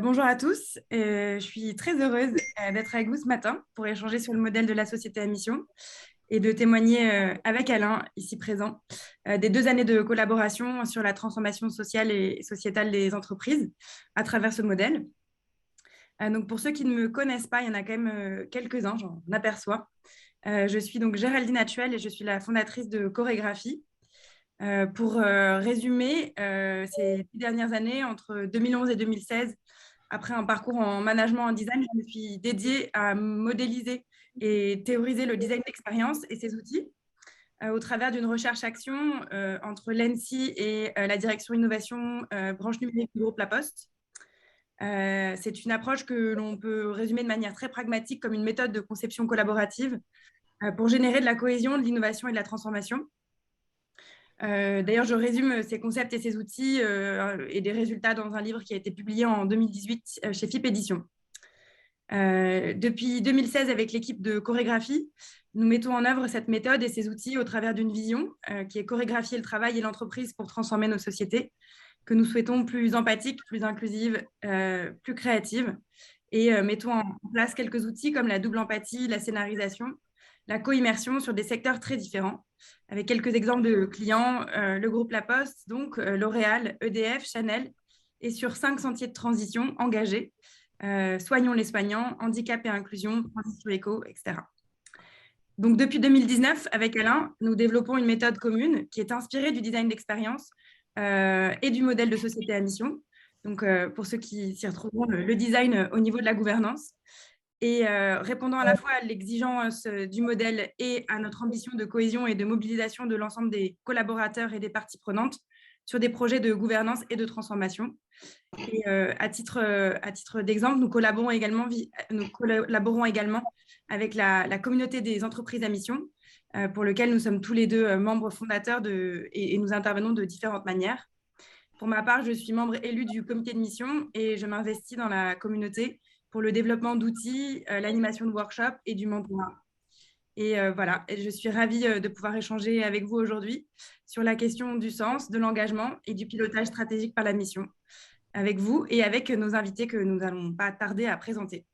Bonjour à tous. Je suis très heureuse d'être avec vous ce matin pour échanger sur le modèle de la société à mission et de témoigner avec Alain, ici présent, des 2 années de collaboration sur la transformation sociale et sociétale des entreprises à travers ce modèle. Donc pour ceux qui ne me connaissent pas, il y en a quand même quelques-uns, j'en aperçois. Je suis donc Géraldine Actuel et je suis la fondatrice de Chorégraphie. Pour résumer, ces 10 dernières années, entre 2011 et 2016, après un parcours en management en design, je me suis dédiée à modéliser et théoriser le design d'expérience et ses outils au travers d'une recherche-action entre l'ENSI et la direction innovation branche numérique du groupe La Poste. C'est une approche que l'on peut résumer de manière très pragmatique comme une méthode de conception collaborative pour générer de la cohésion, de l'innovation et de la transformation. D'ailleurs, je résume ces concepts et ces outils et des résultats dans un livre qui a été publié en 2018 chez FIP Éditions. Depuis 2016, avec l'équipe de chorégraphie, nous mettons en œuvre cette méthode et ces outils au travers d'une vision qui est chorégraphier le travail et l'entreprise pour transformer nos sociétés, que nous souhaitons plus empathiques, plus inclusives, plus créatives. Et mettons en place quelques outils comme la double empathie, la scénarisation, la co-immersion sur des secteurs très différents, avec quelques exemples de clients, le groupe La Poste, donc L'Oréal, EDF, Chanel, et sur 5 sentiers de transition engagés, soignons les soignants, handicap et inclusion, transition éco, etc. Donc depuis 2019, avec Alain, nous développons une méthode commune qui est inspirée du design d'expérience et du modèle de société à mission. Donc pour ceux qui s'y retrouveront, le design au niveau de la gouvernance et répondant à la fois à l'exigence du modèle et à notre ambition de cohésion et de mobilisation de l'ensemble des collaborateurs et des parties prenantes sur des projets de gouvernance et de transformation. Et à titre d'exemple, nous collaborons également avec la communauté des entreprises à mission, pour lequel nous sommes tous les deux membres fondateurs et nous intervenons de différentes manières. Pour ma part, je suis membre élu du comité de mission et je m'investis dans la communauté pour le développement d'outils, l'animation de workshops et du mentorat. Et voilà, et je suis ravie de pouvoir échanger avec vous aujourd'hui sur la question du sens, de l'engagement et du pilotage stratégique par la mission, avec vous et avec nos invités que nous n'allons pas tarder à présenter.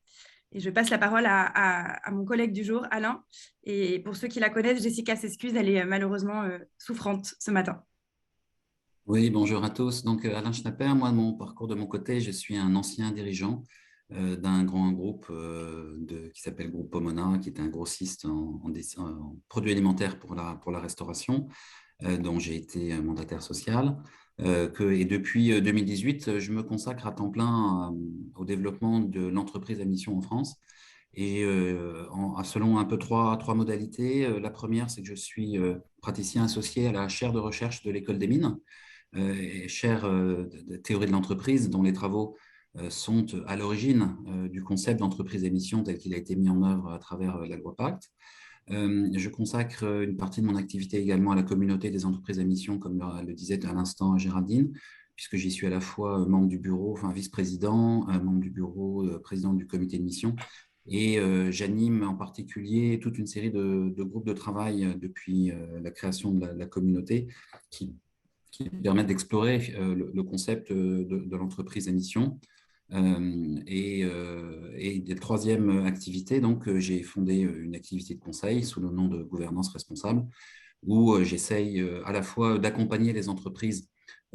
Et je passe la parole à mon collègue du jour, Alain. Et pour ceux qui la connaissent, Jessica s'excuse, elle est malheureusement souffrante ce matin. Oui, bonjour à tous. Donc, Alain Schnapper, moi, mon parcours de mon côté, je suis un ancien dirigeant d'un grand groupe qui s'appelle Groupe Pomona, qui est un grossiste en produits alimentaires pour la restauration, dont j'ai été mandataire social. Et depuis 2018, je me consacre à temps plein au développement de l'entreprise à mission en France. Et selon un peu trois modalités. La première, c'est que je suis praticien associé à la chaire de recherche de l'École des mines, chaire de théorie de l'entreprise, dont les travaux sont à l'origine du concept d'entreprise à mission tel qu'il a été mis en œuvre à travers la loi Pacte. Je consacre une partie de mon activité également à la communauté des entreprises à mission, comme le disait à l'instant Géraldine, puisque j'y suis à la fois membre du bureau, enfin vice-président, membre du bureau, président du comité de mission. Et j'anime en particulier toute une série de groupes de travail depuis la création de la communauté qui permettent d'explorer le concept de l'entreprise à mission. Et la troisième activité, donc, j'ai fondé une activité de conseil sous le nom de gouvernance responsable, où j'essaye à la fois d'accompagner les entreprises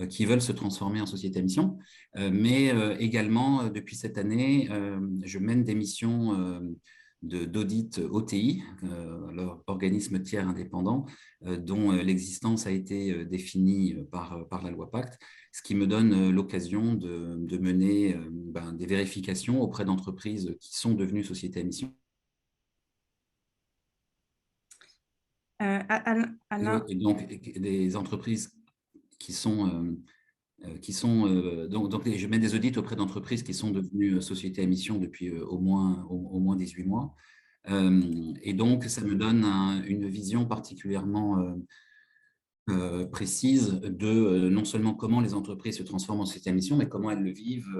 qui veulent se transformer en société à mission, mais également, depuis cette année, je mène des missions d'audit OTI, leur organisme tiers indépendant, dont l'existence a été définie par la loi Pacte, ce qui me donne l'occasion de mener des vérifications auprès d'entreprises qui sont devenues sociétés à mission. Alain, Et donc, des entreprises donc, je mets des audits auprès d'entreprises qui sont devenues sociétés à mission depuis au moins 18 mois. Et donc, ça me donne une vision particulièrement précise de non seulement comment les entreprises se transforment en société à mission, mais comment elles le vivent,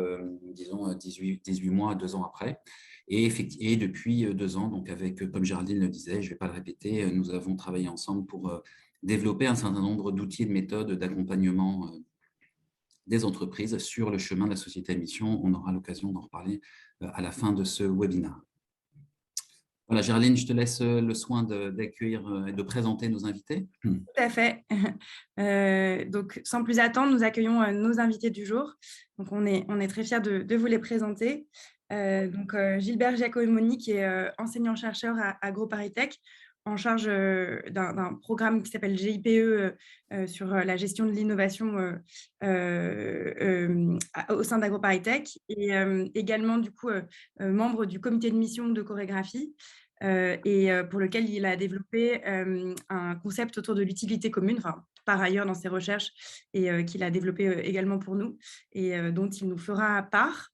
disons, 18 mois, 2 ans après. Et depuis 2 ans, donc comme Géraldine le disait, je ne vais pas le répéter, nous avons travaillé ensemble pour développer un certain nombre d'outils et de méthodes d'accompagnement des entreprises sur le chemin de la société à mission. On aura l'occasion d'en reparler à la fin de ce webinaire. Voilà, Géraldine, je te laisse le soin d'accueillir et de présenter nos invités. Tout à fait. Donc, sans plus attendre, nous accueillons nos invités du jour. Donc, on est très fiers de vous les présenter. Gilbert Giacomoni, qui est enseignant-chercheur à AgroParisTech, en charge d'un programme qui s'appelle GIPE sur la gestion de l'innovation au sein d'AgroParisTech, et également, du coup, membre du comité de mission de chorégraphie. Pour lequel il a développé un concept autour de l'utilité commune, par ailleurs dans ses recherches, et qu'il a développé également pour nous, et dont il nous fera part.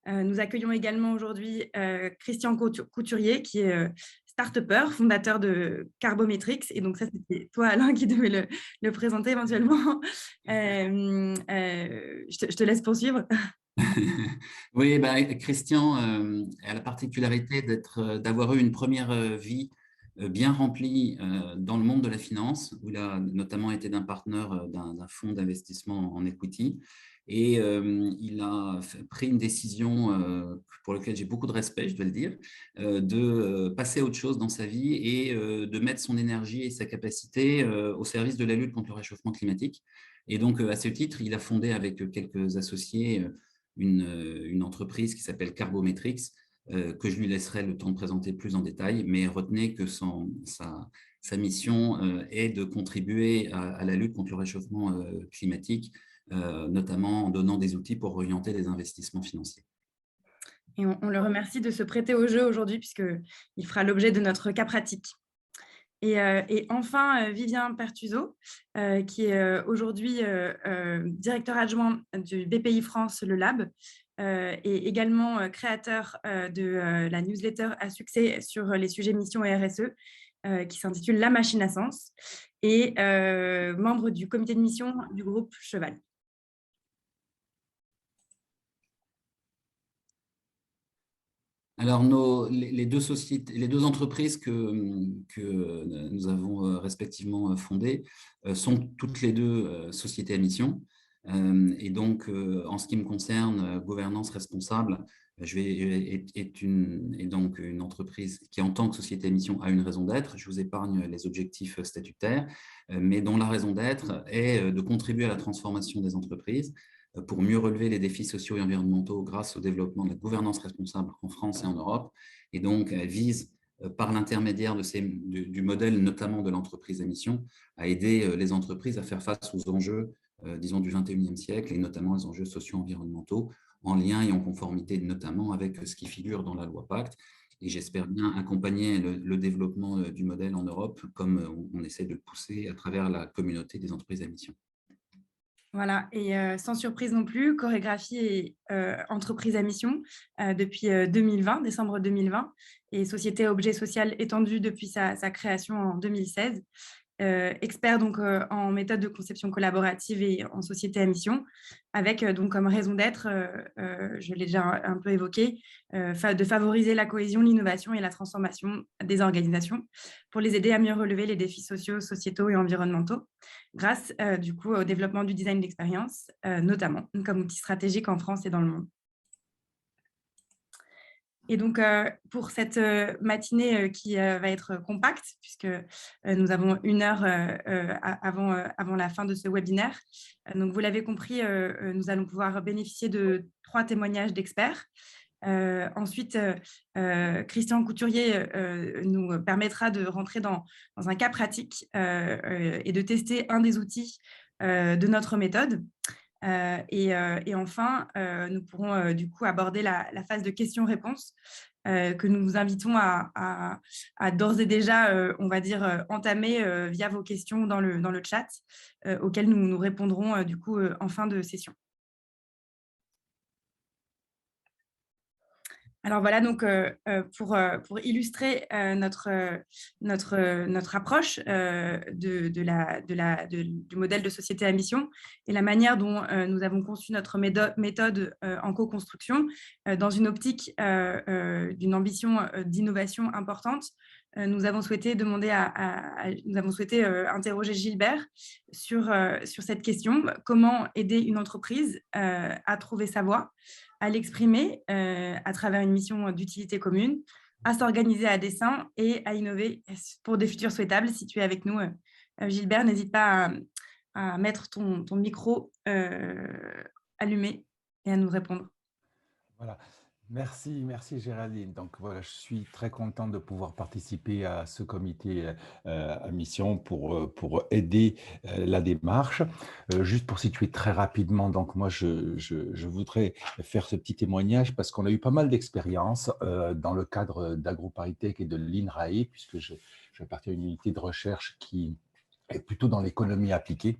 Nous accueillons également aujourd'hui Christian Couturier, qui est start-upper, fondateur de Carbometrix. Et donc ça, c'était toi, Alain, qui devais le présenter éventuellement. Je te laisse poursuivre. Oui, Christian a la particularité d'avoir eu une première vie bien remplie dans le monde de la finance, où il a notamment été d'un partenaire d'un fonds d'investissement en equity. Et il a pris une décision pour laquelle j'ai beaucoup de respect, je dois le dire, de passer à autre chose dans sa vie et de mettre son énergie et sa capacité au service de la lutte contre le réchauffement climatique. Et donc, à ce titre, il a fondé avec quelques associés une entreprise qui s'appelle Carbometrix, que je lui laisserai le temps de présenter plus en détail, mais retenez que sa mission est de contribuer à la lutte contre le réchauffement climatique, notamment en donnant des outils pour orienter les investissements financiers. Et on le remercie de se prêter au jeu aujourd'hui, puisqu'il fera l'objet de notre cas pratique. Et enfin, Vivien Pertuso, qui est aujourd'hui directeur adjoint du BPI France, le Lab, et également créateur de la newsletter à succès sur les sujets mission et RSE, qui s'intitule La Machine à Sens, et membre du comité de mission du groupe Cheval. Alors, les deux entreprises que nous avons respectivement fondées sont toutes les deux sociétés à mission. Et donc, en ce qui me concerne, gouvernance responsable, est donc une entreprise qui, en tant que société à mission, a une raison d'être. Je vous épargne les objectifs statutaires, mais dont la raison d'être est de contribuer à la transformation des entreprises pour mieux relever les défis sociaux et environnementaux grâce au développement de la gouvernance responsable en France et en Europe. Et donc, elle vise, par l'intermédiaire du modèle notamment de l'entreprise à mission, à aider les entreprises à faire face aux enjeux, disons, du 21e siècle, et notamment les enjeux socio-environnementaux, en lien et en conformité notamment avec ce qui figure dans la loi Pacte. Et j'espère bien accompagner le développement du modèle en Europe, comme on essaie de le pousser à travers la communauté des entreprises à mission. Voilà, et sans surprise non plus, Chorégraphie est entreprise à mission depuis 2020, décembre 2020, et société à objet social étendue depuis sa création en 2016. Expert donc en méthode de conception collaborative et en société à mission, avec donc comme raison d'être, je l'ai déjà un peu évoqué, de favoriser la cohésion, l'innovation et la transformation des organisations pour les aider à mieux relever les défis sociaux, sociétaux et environnementaux, grâce du coup au développement du design d'expérience, notamment comme outil stratégique en France et dans le monde. Et donc, pour cette matinée qui va être compacte, puisque nous avons 1 heure avant la fin de ce webinaire, donc vous l'avez compris, nous allons pouvoir bénéficier de 3 témoignages d'experts. Ensuite, Christian Couturier nous permettra de rentrer dans un cas pratique et de tester un des outils de notre méthode. Et enfin, nous pourrons du coup aborder la phase de questions-réponses que nous vous invitons à d'ores et déjà, on va dire, entamer via vos questions dans le chat, auxquelles nous répondrons du coup en fin de session. Alors voilà, donc pour illustrer notre approche du modèle de société à mission et la manière dont nous avons conçu notre méthode en co-construction, dans une optique d'une ambition d'innovation importante, nous avons souhaité interroger Gilbert sur cette question: comment aider une entreprise à trouver sa voie, à l'exprimer à travers une mission d'utilité commune, à s'organiser à dessein et à innover pour des futurs souhaitables. Si tu es avec nous, Gilbert, n'hésite pas à mettre ton micro allumé et à nous répondre. Voilà. Merci Géraldine. Donc voilà, je suis très content de pouvoir participer à ce comité à mission pour aider la démarche. Juste pour situer très rapidement, donc moi je voudrais faire ce petit témoignage parce qu'on a eu pas mal d'expériences dans le cadre d'AgroParisTech et de l'INRAE, puisque je fais partie d'une unité de recherche qui est plutôt dans l'économie appliquée.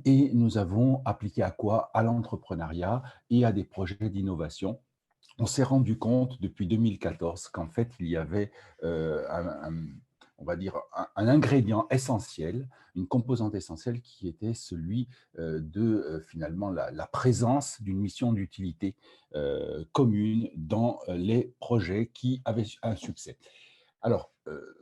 Et nous avons appliqué à quoi? À l'entrepreneuriat et à des projets d'innovation. On s'est rendu compte depuis 2014 qu'en fait, il y avait on va dire un ingrédient essentiel, une composante essentielle qui était celui de finalement la présence d'une mission d'utilité commune dans les projets qui avaient un succès. Alors,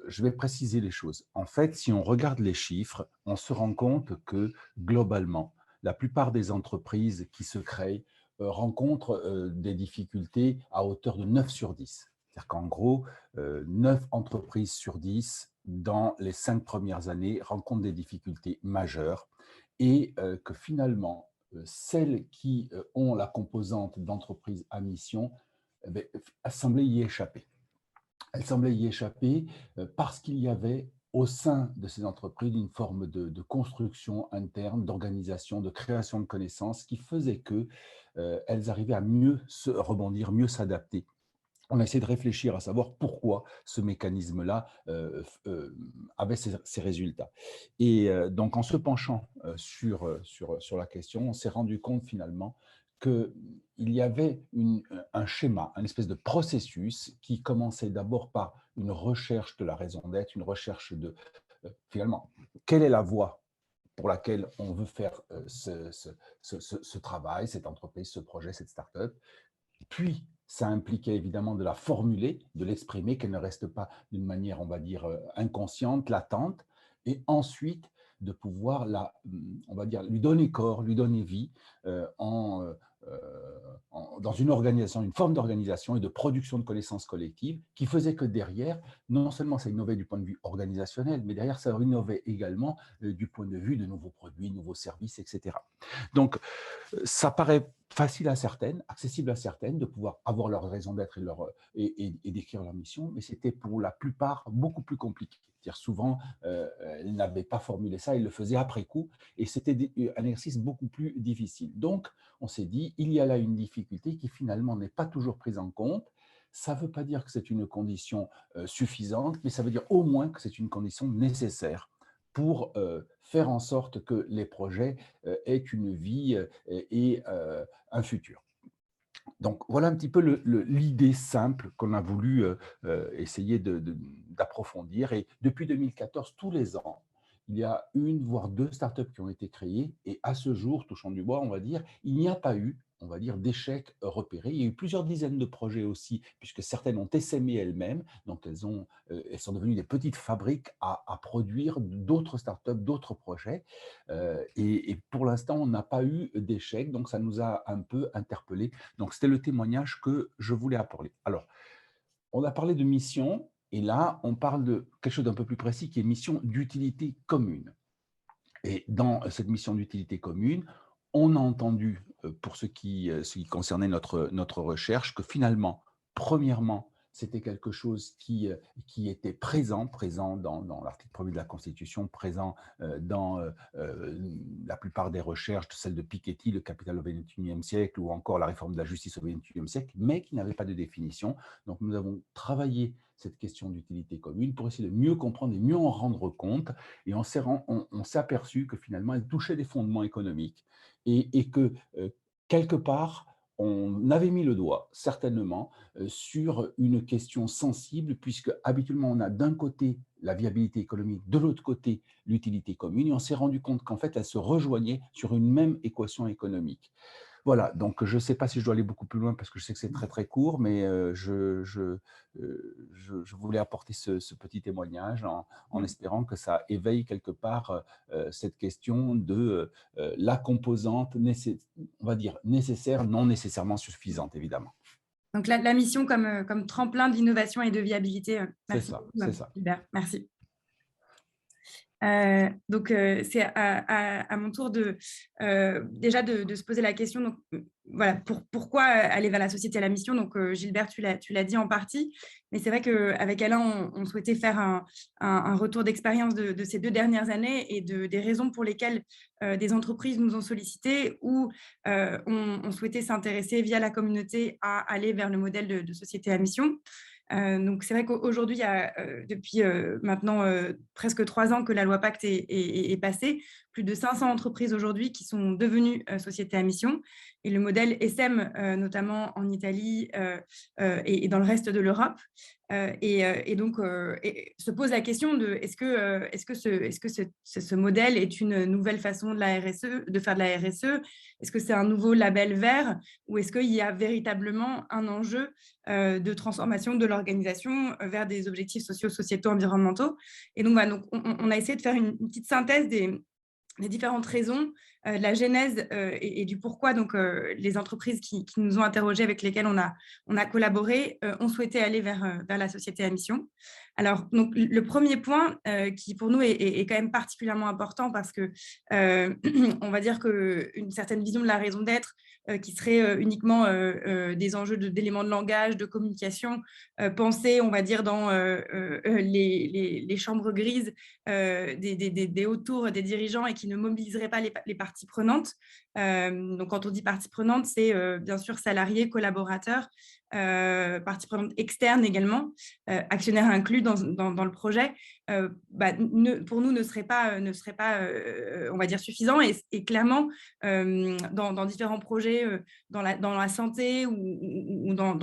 je vais préciser les choses. En fait, si on regarde les chiffres, on se rend compte que globalement, la plupart des entreprises qui se créent rencontrent des difficultés à hauteur de 9 sur 10. C'est-à-dire qu'en gros, 9 entreprises sur 10 dans les 5 premières années rencontrent des difficultés majeures et que finalement, celles qui ont la composante d'entreprise à mission eh bien, semblaient y échapper. Elle semblait y échapper parce qu'il y avait au sein de ces entreprises une forme de construction interne, d'organisation, de création de connaissances qui faisait qu'elles arrivaient à mieux se rebondir, mieux s'adapter. On a essayé de réfléchir à savoir pourquoi ce mécanisme-là avait ces résultats. Et donc, en se penchant sur la question, on s'est rendu compte finalement qu'il y avait un schéma, une espèce de processus qui commençait d'abord par une recherche de la raison d'être, une recherche de, finalement, quelle est la voie pour laquelle on veut faire ce travail, cette entreprise, ce projet, cette start-up. Puis, ça impliquait évidemment de la formuler, de l'exprimer, qu'elle ne reste pas d'une manière, on va dire, inconsciente, latente, et ensuite de pouvoir on va dire, lui donner corps, lui donner vie dans une organisation, une forme d'organisation et de production de connaissances collectives qui faisait que derrière, non seulement ça innovait du point de vue organisationnel, mais derrière ça innovait également du point de vue de nouveaux produits, nouveaux services, etc. Donc, ça paraît facile à certaines, accessible à certaines, de pouvoir avoir leur raison d'être et d'écrire leur mission, mais c'était pour la plupart beaucoup plus compliqué. C'est-à-dire souvent, elles n'avaient pas formulé ça, elles le faisaient après coup, et c'était un exercice beaucoup plus difficile. Donc, on s'est dit, il y a là une difficulté qui finalement n'est pas toujours prise en compte. Ça ne veut pas dire que c'est une condition suffisante, mais ça veut dire au moins que c'est une condition nécessaire pour faire en sorte que les projets aient une vie et un futur. Donc, voilà un petit peu l'idée simple qu'on a voulu essayer d'approfondir. Et depuis 2014, tous les ans, il y a une, voire deux startups qui ont été créées. Et à ce jour, touchant du bois, on va dire, il n'y a pas eu, on va dire, d'échecs repérés. Il y a eu plusieurs dizaines de projets aussi, puisque certaines ont essaimé elles-mêmes. Donc, elles sont devenues des petites fabriques à produire d'autres startups, d'autres projets. Et pour l'instant, on n'a pas eu d'échecs. Donc, ça nous a un peu interpellés. Donc, c'était le témoignage que je voulais apporter. Alors, on a parlé de mission, et là, on parle de quelque chose d'un peu plus précis qui est mission d'utilité commune. Et dans cette mission d'utilité commune, on a entendu, pour ce qui concernait notre recherche, que finalement, premièrement, c'était quelque chose qui était présent dans l'article 1er de la Constitution, présent dans la plupart des recherches, celles de Piketty, le capital au XXIe siècle, ou encore la réforme de la justice au XXIe siècle, mais qui n'avait pas de définition. Donc, nous avons travaillé cette question d'utilité commune pour essayer de mieux comprendre et mieux en rendre compte. Et on s'est aperçu que finalement, elle touchait des fondements économiques et que quelque part, on avait mis le doigt, certainement, sur une question sensible, puisque habituellement, on a d'un côté la viabilité économique, de l'autre côté l'utilité commune, et on s'est rendu compte qu'en fait, elles se rejoignaient sur une même équation économique. Voilà, donc je ne sais pas si je dois aller beaucoup plus loin parce que je sais que c'est très très court, mais je voulais apporter ce petit témoignage en espérant que ça éveille quelque part cette question de la composante, on va dire, nécessaire, non nécessairement suffisante, évidemment. Donc, la mission comme tremplin d'innovation et de viabilité. C'est Merci ça, beaucoup, c'est ça. Hubert. Merci. Donc, c'est à mon tour déjà de se poser la question. Donc, voilà, pourquoi aller vers la société à la mission. Donc, Gilbert, tu l'as dit en partie, mais c'est vrai qu'avec Alain, on souhaitait faire un retour d'expérience de ces 2 dernières années et des raisons pour lesquelles des entreprises nous ont sollicité ou on souhaitait s'intéresser via la communauté à aller vers le modèle de société à mission. Donc, c'est vrai qu'aujourd'hui, il y a depuis maintenant presque 3 ans que la loi Pacte est passée, plus de 500 entreprises aujourd'hui qui sont devenues sociétés à mission. Et le modèle SM, notamment en Italie et dans le reste de l'Europe. Et donc, se pose la question de est-ce que ce modèle est une nouvelle façon de faire de la RSE? Est-ce que c'est un nouveau label vert ou est-ce qu'il y a véritablement un enjeu de transformation de l'organisation vers des objectifs sociaux, sociétaux, environnementaux? Et donc, voilà, donc on a essayé de faire une petite synthèse des différentes raisons, de la genèse et du pourquoi donc, les entreprises qui nous ont interrogés, avec lesquelles on a collaboré, ont souhaité aller vers la société à mission. Alors, donc, le premier point qui pour nous est quand même particulièrement important parce que on va dire qu'une certaine vision de la raison d'être qui serait uniquement des enjeux d'éléments de langage, de communication, pensés, on va dire, dans les chambres grises des hauts tours des dirigeants et qui ne mobiliserait pas les parties prenantes. Donc, quand on dit parties prenantes, c'est bien sûr salariés, collaborateurs, parties prenantes externes également, actionnaires inclus dans le projet, pour nous ne serait pas on va dire, suffisant. Et clairement, dans différents projets, dans la santé ou dans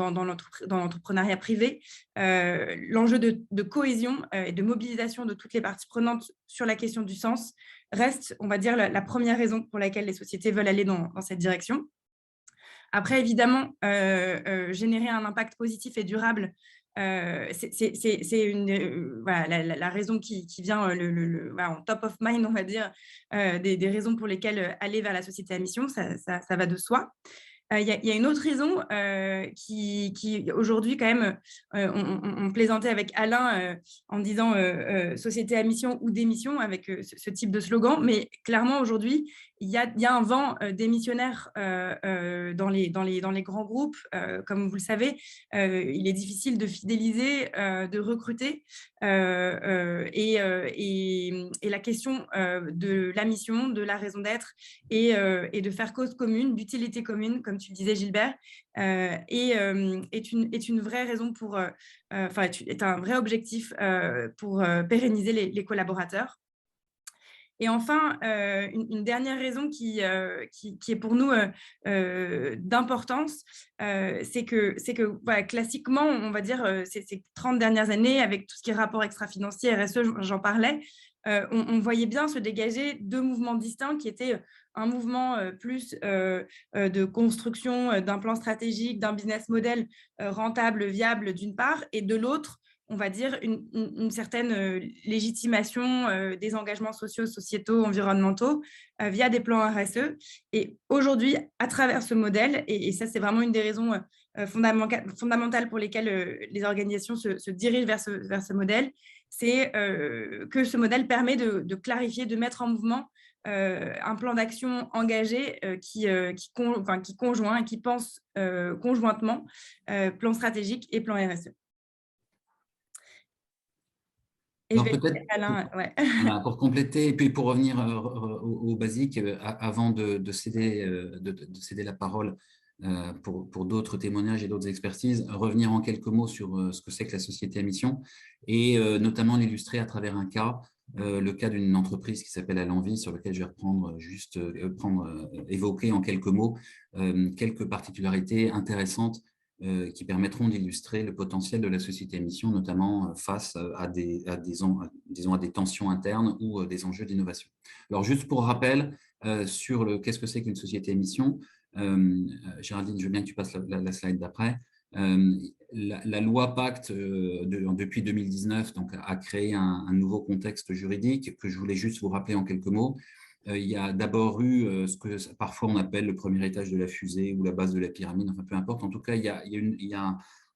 l'entrepreneuriat privé, l'enjeu de cohésion et de mobilisation de toutes les parties prenantes sur la question du sens reste, on va dire, la première raison pour laquelle les sociétés veulent aller dans cette direction. Après, évidemment, générer un impact positif et durable, c'est voilà, la raison qui vient voilà, en top of mind, on va dire, des raisons pour lesquelles aller vers la société à mission, ça va de soi. Il y a une autre raison qui aujourd'hui, quand même, on plaisantait avec Alain en disant société à mission ou démission avec ce type de slogan. Mais clairement, aujourd'hui, il y a un vent démissionnaire dans les grands groupes. Comme vous le savez, il est difficile de fidéliser, de recruter. Et la question de la mission, de la raison d'être et de faire cause commune, d'utilité commune, comme tu le disais, Gilbert, est une vraie raison est un vrai objectif pour pérenniser les collaborateurs. Et enfin, une dernière raison qui est pour nous d'importance, c'est que voilà, classiquement, on va dire, ces 30 dernières années, avec tout ce qui est rapport extra-financier, RSE, j'en parlais, on voyait bien se dégager 2 mouvements distincts qui étaient un mouvement plus de construction d'un plan stratégique, d'un business model rentable, viable d'une part, et de l'autre, on va dire, une certaine légitimation des engagements sociaux, sociétaux, environnementaux via des plans RSE. Et aujourd'hui, à travers ce modèle, et ça, c'est vraiment une des raisons fondamentales pour lesquelles les organisations se dirigent vers ce modèle, c'est que ce modèle permet de clarifier, de mettre en mouvement un plan d'action engagé qui conjoint, qui pense conjointement plan stratégique et plan RSE. Et alors, je vais laisser Alain, ouais. Voilà, pour compléter, et puis pour revenir au basique, avant de céder la parole pour d'autres témoignages et d'autres expertises, revenir en quelques mots sur ce que c'est que la société à mission et notamment l'illustrer à travers un cas, le cas d'une entreprise qui s'appelle Allenvie, sur lequel je vais reprendre évoquer en quelques mots quelques particularités intéressantes qui permettront d'illustrer le potentiel de la société à mission, notamment face à des tensions internes ou des enjeux d'innovation. Alors, juste pour rappel, sur qu'est-ce que c'est qu'une société à mission, Géraldine, je veux bien que tu passes la slide d'après. La loi Pacte, depuis 2019, donc, a créé un nouveau contexte juridique que je voulais juste vous rappeler en quelques mots. Il y a d'abord eu ce que parfois on appelle le premier étage de la fusée ou la base de la pyramide, enfin peu importe. En tout cas,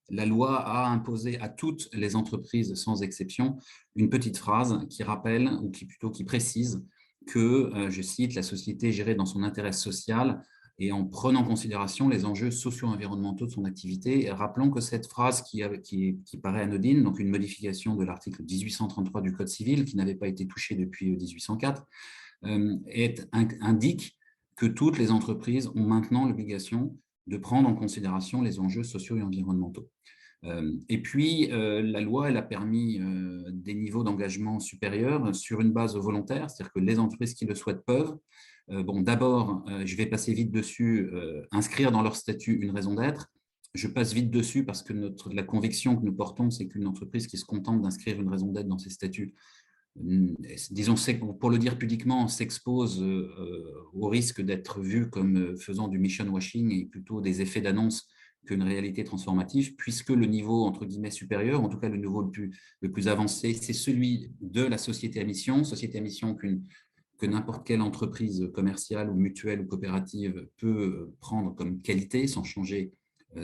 la loi a imposé à toutes les entreprises, sans exception, une petite phrase qui rappelle, ou qui précise que, je cite, la société est gérée dans son intérêt social et en prenant en considération les enjeux socio-environnementaux de son activité. Et rappelons que cette phrase qui paraît anodine, donc une modification de l'article 1833 du Code civil, qui n'avait pas été touché depuis 1804, indique que toutes les entreprises ont maintenant l'obligation de prendre en considération les enjeux sociaux et environnementaux. Et puis, la loi, elle a permis des niveaux d'engagement supérieurs sur une base volontaire, c'est-à-dire que les entreprises qui le souhaitent peuvent. D'abord, je vais passer vite dessus, inscrire dans leur statut une raison d'être. Je passe vite dessus parce que la conviction que nous portons, c'est qu'une entreprise qui se contente d'inscrire une raison d'être dans ses statuts, disons, pour le dire pudiquement, s'expose au risque d'être vu comme faisant du mission washing et plutôt des effets d'annonce qu'une réalité transformative, puisque le niveau, entre guillemets, supérieur, en tout cas le niveau le plus avancé, c'est celui de la société à mission que n'importe quelle entreprise commerciale ou mutuelle ou coopérative peut prendre comme qualité sans changer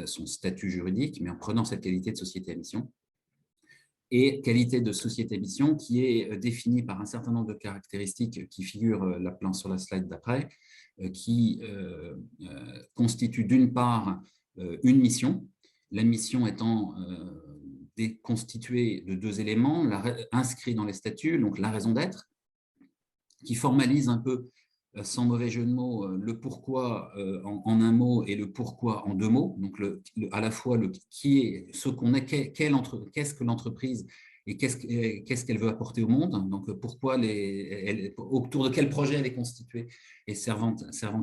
son statut juridique, mais en prenant cette qualité de société à mission. Et qualité de société à mission qui est définie par un certain nombre de caractéristiques qui figurent sur la slide d'après, qui constituent d'une part une mission, la mission étant constituée de deux éléments, inscrits dans les statuts, donc la raison d'être, qui formalise un peu, sans mauvais jeu de mots, le pourquoi en un mot et le pourquoi en deux mots. Donc, à la fois qui est, ce qu'on est, qu'est-ce que l'entreprise et qu'est-ce qu'elle veut apporter au monde. Donc, pourquoi autour de quel projet elle est constituée et servant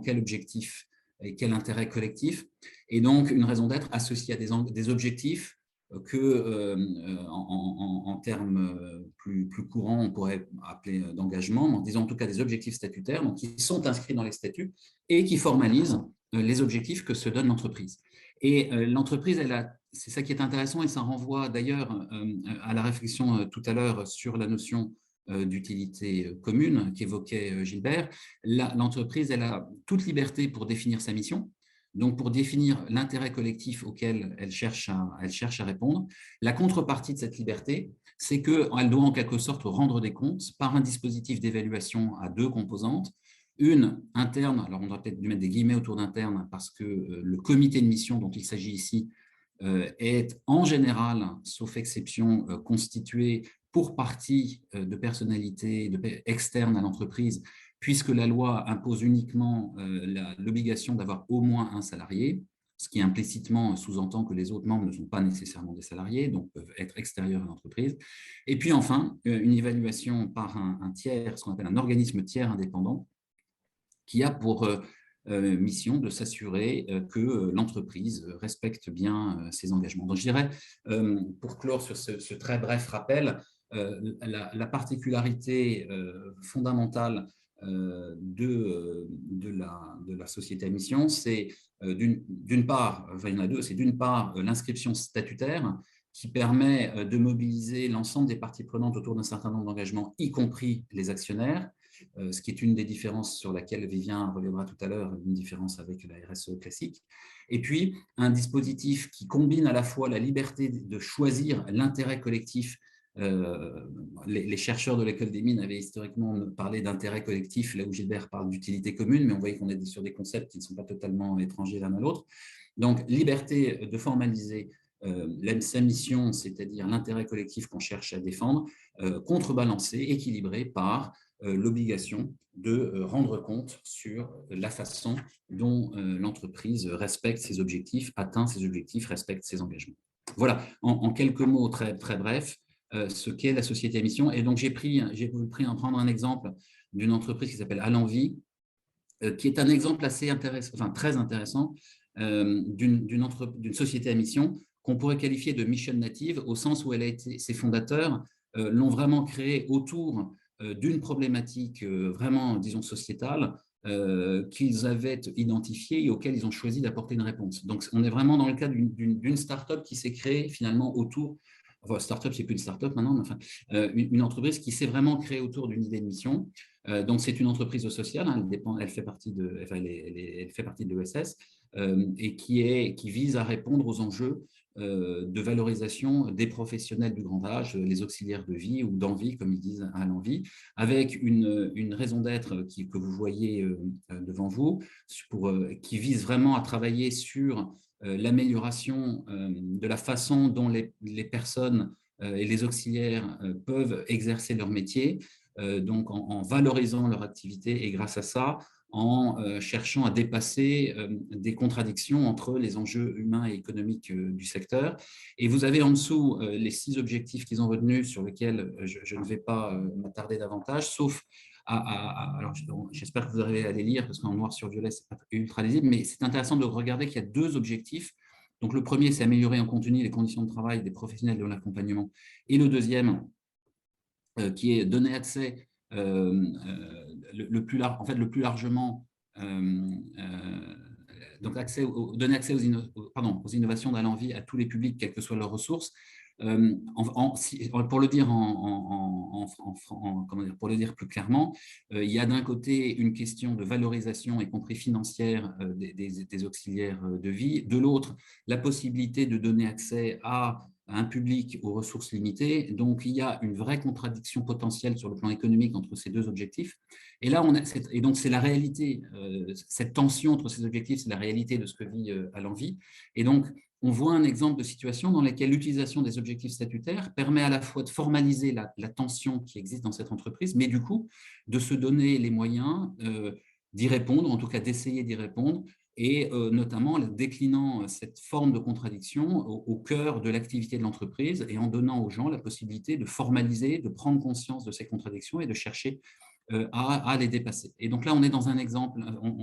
quel objectif et quel intérêt collectif. Et donc, une raison d'être associée à des objectifs que, en termes plus courants, on pourrait appeler d'engagement, en disant en tout cas des objectifs statutaires, donc qui sont inscrits dans les statuts et qui formalisent les objectifs que se donne l'entreprise. Et l'entreprise, c'est ça qui est intéressant, et ça renvoie d'ailleurs à la réflexion tout à l'heure sur la notion d'utilité commune qu'évoquait Gilbert. L'entreprise, elle a toute liberté pour définir sa mission. Donc, pour définir l'intérêt collectif auquel elle cherche à répondre. La contrepartie de cette liberté, c'est qu'elle doit en quelque sorte rendre des comptes par un dispositif d'évaluation à deux composantes. Une interne, alors on doit peut-être mettre des guillemets autour d'interne parce que le comité de mission dont il s'agit ici est en général, sauf exception, constitué pour partie de personnalités externes à l'entreprise, puisque la loi impose uniquement l'obligation d'avoir au moins un salarié, ce qui implicitement sous-entend que les autres membres ne sont pas nécessairement des salariés, donc peuvent être extérieurs à l'entreprise. Et puis enfin, une évaluation par un tiers, ce qu'on appelle un organisme tiers indépendant, qui a pour mission de s'assurer que l'entreprise respecte bien ses engagements. Donc je dirais, pour clore sur ce très bref rappel, la particularité fondamentale de la société à mission, c'est d'une part, enfin, il y en a deux, c'est d'une part l'inscription statutaire qui permet de mobiliser l'ensemble des parties prenantes autour d'un certain nombre d'engagements, y compris les actionnaires, ce qui est une des différences sur laquelle Vivien reviendra tout à l'heure, une différence avec la RSE classique. Et puis, un dispositif qui combine à la fois la liberté de choisir l'intérêt collectif. Les chercheurs de l'école des mines avaient historiquement parlé d'intérêt collectif, là où Gilbert parle d'utilité commune, mais on voit qu'on est sur des concepts qui ne sont pas totalement étrangers l'un à l'autre. Donc, liberté de formaliser sa mission, c'est-à-dire l'intérêt collectif qu'on cherche à défendre, contrebalancé, équilibré par l'obligation de rendre compte sur la façon dont l'entreprise respecte ses objectifs, atteint ses objectifs, respecte ses engagements. Voilà, en quelques mots très, très brefs, ce qu'est la société à mission. Et donc, j'ai voulu prendre un exemple d'une entreprise qui s'appelle Allenvie, qui est un exemple assez intéressant, enfin très intéressant, d'une société à mission qu'on pourrait qualifier de mission native, au sens où ses fondateurs l'ont vraiment créée autour d'une problématique vraiment, disons, sociétale, qu'ils avaient identifiées et auxquelles ils ont choisi d'apporter une réponse. Donc, on est vraiment dans le cas d'une start-up qui s'est créée finalement autour, enfin, start-up, c'est plus une start-up maintenant, mais enfin, une entreprise qui s'est vraiment créée autour d'une idée de mission. Donc, c'est une entreprise sociale, hein, elle fait partie de, enfin, elle fait partie de l'ESS et qui vise à répondre aux enjeux de valorisation des professionnels du grand âge, les auxiliaires de vie ou d'envie, comme ils disent à l'envie, avec une raison d'être que vous voyez devant vous, qui vise vraiment à travailler sur l'amélioration de la façon dont les personnes et les auxiliaires peuvent exercer leur métier, donc en valorisant leur activité et grâce à ça, en cherchant à dépasser des contradictions entre les enjeux humains et économiques du secteur. Et vous avez en dessous les 6 objectifs qu'ils ont retenus sur lesquels je ne vais pas m'attarder davantage, sauf alors j'espère que vous arrivez à les lire parce qu'en noir sur violet, c'est pas ultra lisible, mais c'est intéressant de regarder qu'il y a 2 objectifs. Donc le premier, c'est améliorer en continu les conditions de travail des professionnels de l'accompagnement. Et le deuxième, qui est donner accès le plus largement, donc donner accès aux innovations d'allant vie à tous les publics, quelles que soient leurs ressources. Pour le dire pour le dire plus clairement, il y a d'un côté une question de valorisation, y compris financière, des auxiliaires de vie, de l'autre, la possibilité de donner accès à un public aux ressources limitées. Donc, il y a une vraie contradiction potentielle sur le plan économique entre ces 2 objectifs. Et là, et donc c'est la réalité, cette tension entre ces objectifs, c'est la réalité de ce que vit Allant Vie. Et donc, on voit un exemple de situation dans laquelle l'utilisation des objectifs statutaires permet à la fois de formaliser la tension qui existe dans cette entreprise, mais du coup, de se donner les moyens d'y répondre, en tout cas d'essayer d'y répondre, et notamment en déclinant cette forme de contradiction au cœur de l'activité de l'entreprise et en donnant aux gens la possibilité de formaliser, de prendre conscience de ces contradictions et de chercher à les dépasser. Et donc là, on est dans un exemple,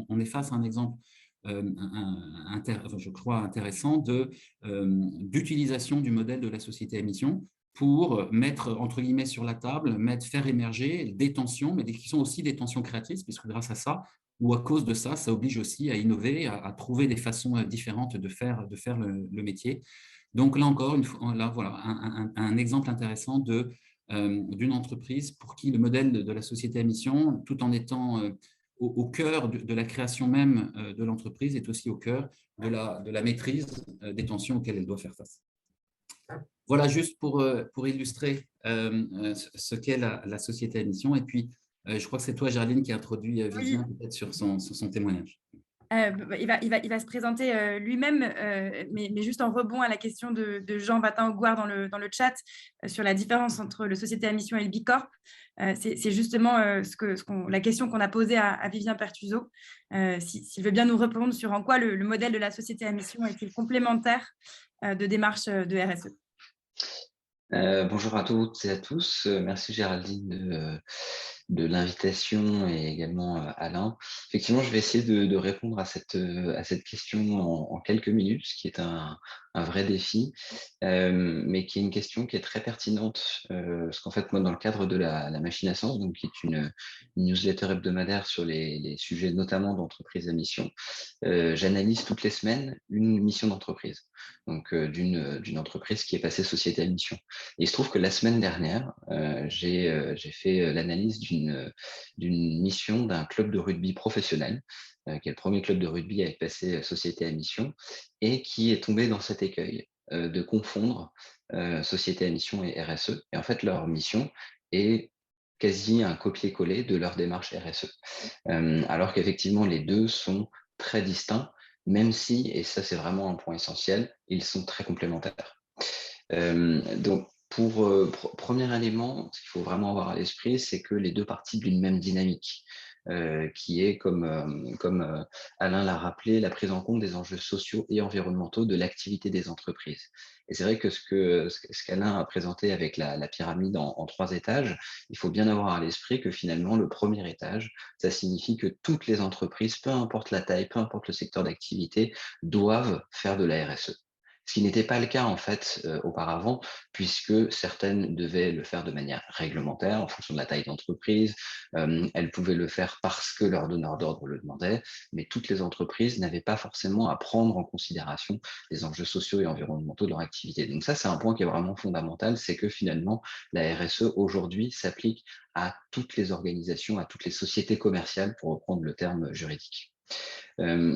on est face à un exemple je crois intéressant d'utilisation du modèle de la société à mission pour mettre, entre guillemets, sur la table, faire émerger des tensions, mais qui sont aussi des tensions créatrices, puisque grâce à ça, ou à cause de ça, ça oblige aussi à innover, à trouver des façons différentes de faire le métier. Donc là encore, voilà, un exemple intéressant d'une entreprise pour qui le modèle de la société à mission, tout en étant au cœur de la création même de l'entreprise, est aussi au cœur de la maîtrise des tensions auxquelles elle doit faire face. Voilà, juste pour illustrer ce qu'est la société à mission. Et puis, je crois que c'est toi, Gerline, qui a introduit Vivien peut-être sur son témoignage. Il va se présenter lui-même, mais juste en rebond à la question de Jean Vatin-Augouard dans le chat sur la différence entre le société à mission et le Bicorp. C'est justement la question qu'on a posée à Vivien Pertuso, s'il veut bien nous répondre sur en quoi le modèle de la société à mission est-il complémentaire de démarches de RSE. Bonjour à toutes et à tous. Merci Géraldine de l'invitation et également Alain. Effectivement, je vais essayer de répondre à cette question en quelques minutes, ce qui est un vrai défi, mais qui est une question qui est très pertinente, parce qu'en fait, moi, dans le cadre de la Machine à Sens, donc, qui est une newsletter hebdomadaire sur les sujets notamment d'entreprise à mission, j'analyse toutes les semaines une mission d'entreprise, donc d'une entreprise qui est passée société à mission. Et il se trouve que la semaine dernière, j'ai fait l'analyse d'une mission d'un club de rugby professionnel, qui est le premier club de rugby à être passé société à mission, et qui est tombé dans cet écueil de confondre société à mission et RSE. Et en fait, leur mission est quasi un copier-coller de leur démarche RSE. Alors qu'effectivement, les deux sont très distincts, même si, et ça c'est vraiment un point essentiel, ils sont très complémentaires. Donc, premier élément, ce qu'il faut vraiment avoir à l'esprit, c'est que les deux partent d'une même dynamique, qui est, comme Alain l'a rappelé, la prise en compte des enjeux sociaux et environnementaux de l'activité des entreprises. Et c'est vrai que ce qu'Alain a présenté avec la pyramide en 3 étages, il faut bien avoir à l'esprit que finalement, le premier étage, ça signifie que toutes les entreprises, peu importe la taille, peu importe le secteur d'activité, doivent faire de la RSE. Ce qui n'était pas le cas en fait auparavant, puisque certaines devaient le faire de manière réglementaire en fonction de la taille d'entreprise. Elles pouvaient le faire parce que leur donneur d'ordre le demandait, mais toutes les entreprises n'avaient pas forcément à prendre en considération les enjeux sociaux et environnementaux de leur activité. Donc ça, c'est un point qui est vraiment fondamental, c'est que finalement, la RSE aujourd'hui s'applique à toutes les organisations, à toutes les sociétés commerciales, pour reprendre le terme juridique.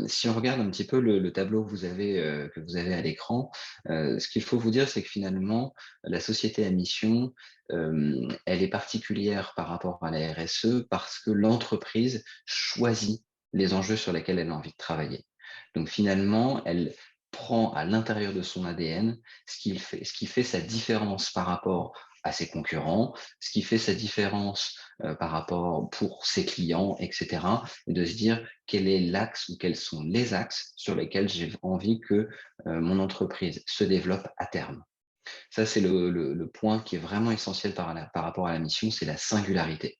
Si on regarde un petit peu le tableau que vous avez à l'écran, ce qu'il faut vous dire, c'est que finalement, la société à mission, elle est particulière par rapport à la RSE parce que l'entreprise choisit les enjeux sur lesquels elle a envie de travailler. Donc finalement, elle prend à l'intérieur de son ADN ce qui fait sa différence par rapport à ses concurrents, ce qui fait sa différence par rapport pour ses clients, etc. Et de se dire quel est l'axe ou quels sont les axes sur lesquels j'ai envie que mon entreprise se développe à terme. Ça, c'est le point qui est vraiment essentiel par rapport à la mission, c'est la singularité.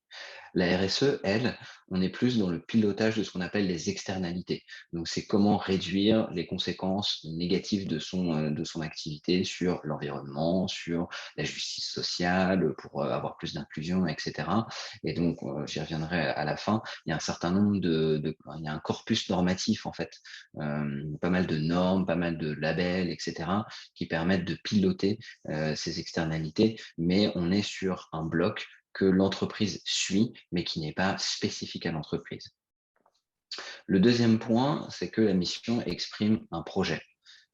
La RSE, elle, on est plus dans le pilotage de ce qu'on appelle les externalités. Donc, c'est comment réduire les conséquences négatives de son activité sur l'environnement, sur la justice sociale, pour avoir plus d'inclusion, etc. Et donc, j'y reviendrai à la fin. Il y a un certain nombre il y a un corpus normatif, en fait, pas mal de normes, pas mal de labels, etc., qui permettent de piloter ces externalités, mais on est sur un bloc que l'entreprise suit, mais qui n'est pas spécifique à l'entreprise. Le deuxième point, c'est que la mission exprime un projet.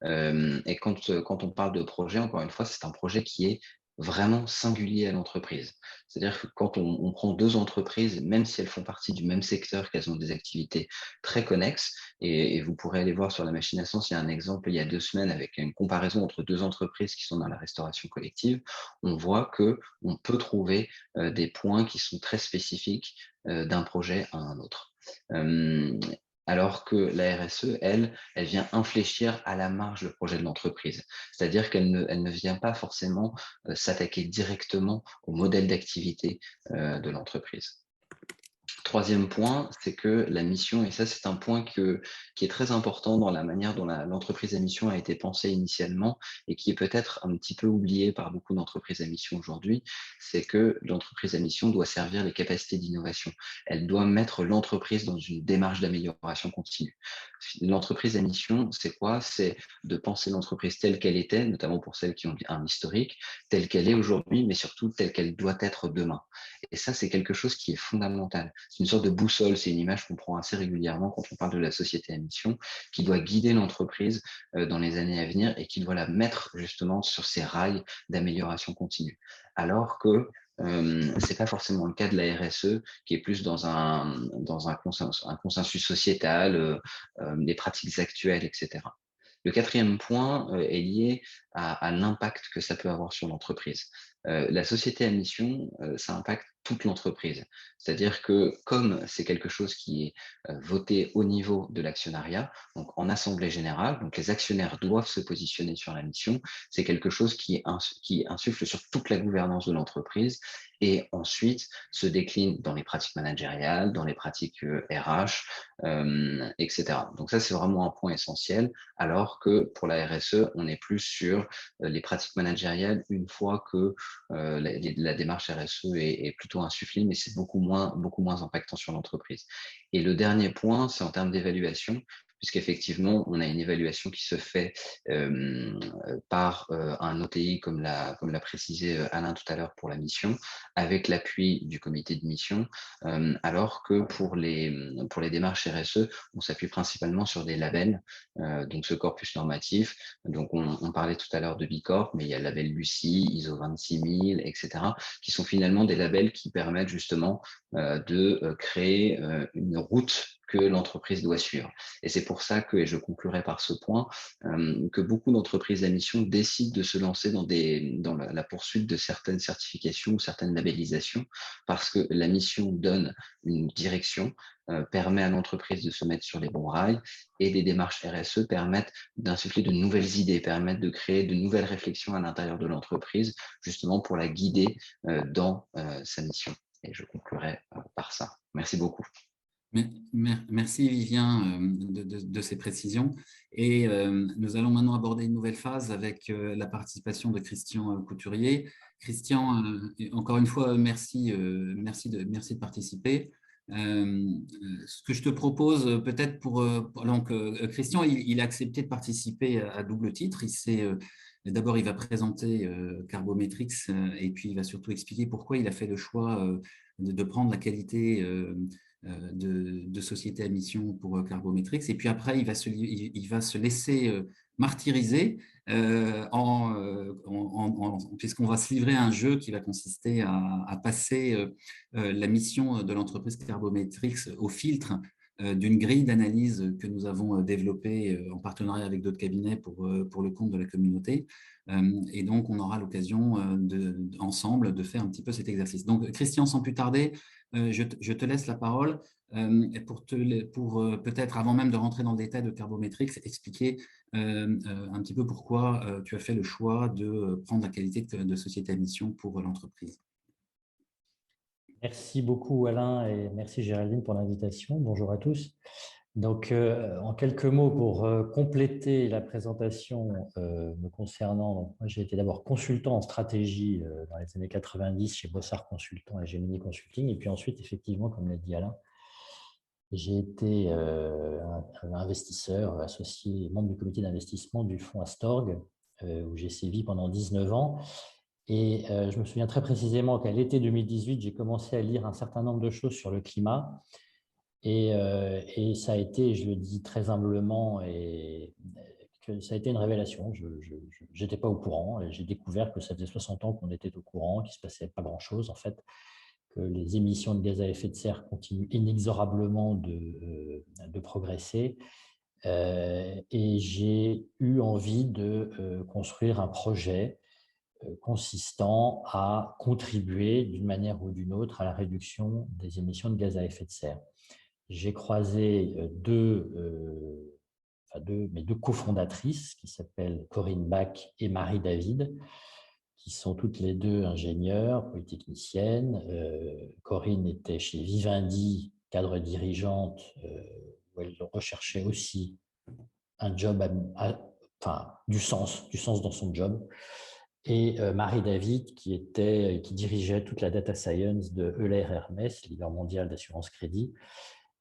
Et quand on parle de projet, encore une fois, c'est un projet qui est vraiment singulier à l'entreprise. C'est-à-dire que quand on prend deux entreprises, même si elles font partie du même secteur, qu'elles ont des activités très connexes, et vous pourrez aller voir sur la machine à sens, il y a un exemple il y a 2 semaines avec une comparaison entre deux entreprises qui sont dans la restauration collective, on voit qu'on peut trouver des points qui sont très spécifiques d'un projet à un autre. Alors que la RSE, elle vient infléchir à la marge le projet de l'entreprise. C'est-à-dire qu'elle ne vient pas forcément s'attaquer directement au modèle d'activité de l'entreprise. Troisième point, c'est que la mission, et ça c'est un point qui est très important dans la manière dont l'entreprise à mission a été pensée initialement et qui est peut-être un petit peu oublié par beaucoup d'entreprises à mission aujourd'hui, c'est que l'entreprise à mission doit servir les capacités d'innovation. Elle doit mettre l'entreprise dans une démarche d'amélioration continue. L'entreprise à mission, c'est quoi? C'est de penser l'entreprise telle qu'elle était, notamment pour celles qui ont un historique, telle qu'elle est aujourd'hui, mais surtout telle qu'elle doit être demain. Et ça, c'est quelque chose qui est fondamental. C'est une sorte de boussole, c'est une image qu'on prend assez régulièrement quand on parle de la société à mission, qui doit guider l'entreprise dans les années à venir et qui doit la mettre justement sur ces rails d'amélioration continue. Alors que c'est pas forcément le cas de la RSE, qui est plus dans un consensus sociétal, des pratiques actuelles, etc. Le quatrième point est lié à l'impact que ça peut avoir sur l'entreprise. La société à mission, ça impacte toute l'entreprise. C'est-à-dire que comme c'est quelque chose qui est voté au niveau de l'actionnariat, donc en assemblée générale, donc les actionnaires doivent se positionner sur la mission, c'est quelque chose qui insuffle sur toute la gouvernance de l'entreprise et ensuite se décline dans les pratiques managériales, dans les pratiques RH, etc. Donc ça, c'est vraiment un point essentiel, alors que pour la RSE, on est plus sur les pratiques managériales une fois que la démarche RSE est plutôt insufflée, mais c'est beaucoup moins impactant sur l'entreprise. Et le dernier point, c'est en termes d'évaluation, puisqu'effectivement, on a une évaluation qui se fait par un OTI, comme l'a précisé Alain tout à l'heure pour la mission, avec l'appui du comité de mission, alors que pour les démarches RSE, on s'appuie principalement sur des labels, donc ce corpus normatif. Donc on parlait tout à l'heure de Bicorp, mais il y a le label Lucie, ISO 26000, etc., qui sont finalement des labels qui permettent justement de créer une route que l'entreprise doit suivre. Et c'est pour ça que, et je conclurai par ce point, que beaucoup d'entreprises à mission décident de se lancer dans la poursuite de certaines certifications ou certaines labellisations, parce que la mission donne une direction, permet à l'entreprise de se mettre sur les bons rails, et des démarches RSE permettent d'insuffler de nouvelles idées, permettent de créer de nouvelles réflexions à l'intérieur de l'entreprise, justement pour la guider dans sa mission. Et je conclurai par ça. Merci beaucoup. Merci Vivien de ces précisions. Et nous allons maintenant aborder une nouvelle phase avec la participation de Christian Couturier. Christian, encore une fois, merci de participer. Ce que je te propose peut-être donc Christian, il a accepté de participer à double titre. D'abord, il va présenter Carbometrix et puis il va surtout expliquer pourquoi il a fait le choix de prendre la qualité de société à mission pour Carbometrix. Et puis après, il va se laisser martyriser puisqu'on va se livrer à un jeu qui va consister à passer la mission de l'entreprise Carbometrix au filtre d'une grille d'analyse que nous avons développée en partenariat avec d'autres cabinets pour le compte de la communauté. Et donc, on aura l'occasion ensemble de faire un petit peu cet exercice. Donc, Christian, sans plus tarder, je te laisse la parole pour peut-être, avant même de rentrer dans le détail de Carbometrix, expliquer un petit peu pourquoi tu as fait le choix de prendre la qualité de société à mission pour l'entreprise. Merci beaucoup Alain et merci Géraldine pour l'invitation. Bonjour à tous. Donc, en quelques mots pour compléter la présentation me concernant, donc, moi j'ai été d'abord consultant en stratégie dans les années 90 chez Bossard Consultant et Gemini Consulting, et puis ensuite, effectivement, comme l'a dit Alain, j'ai été un investisseur associé, membre du comité d'investissement du fonds Astorg, où j'ai sévi pendant 19 ans. Et je me souviens très précisément qu'à l'été 2018, j'ai commencé à lire un certain nombre de choses sur le climat. Et ça a été, je le dis très humblement, que ça a été une révélation. Je n'étais pas au courant et j'ai découvert que ça faisait 60 ans qu'on était au courant, qu'il ne se passait pas grand-chose en fait, que les émissions de gaz à effet de serre continuent inexorablement de progresser. Et j'ai eu envie de construire un projet consistant à contribuer d'une manière ou d'une autre à la réduction des émissions de gaz à effet de serre. J'ai croisé mes deux cofondatrices qui s'appellent Corinne Bach et Marie David, qui sont toutes les deux ingénieures, polytechniciennes. Corinne était chez Vivendi, cadre dirigeante, où elle recherchait aussi un job, du sens dans son job. Et Marie David, qui dirigeait toute la data science de Euler Hermès, leader mondial d'assurance crédit,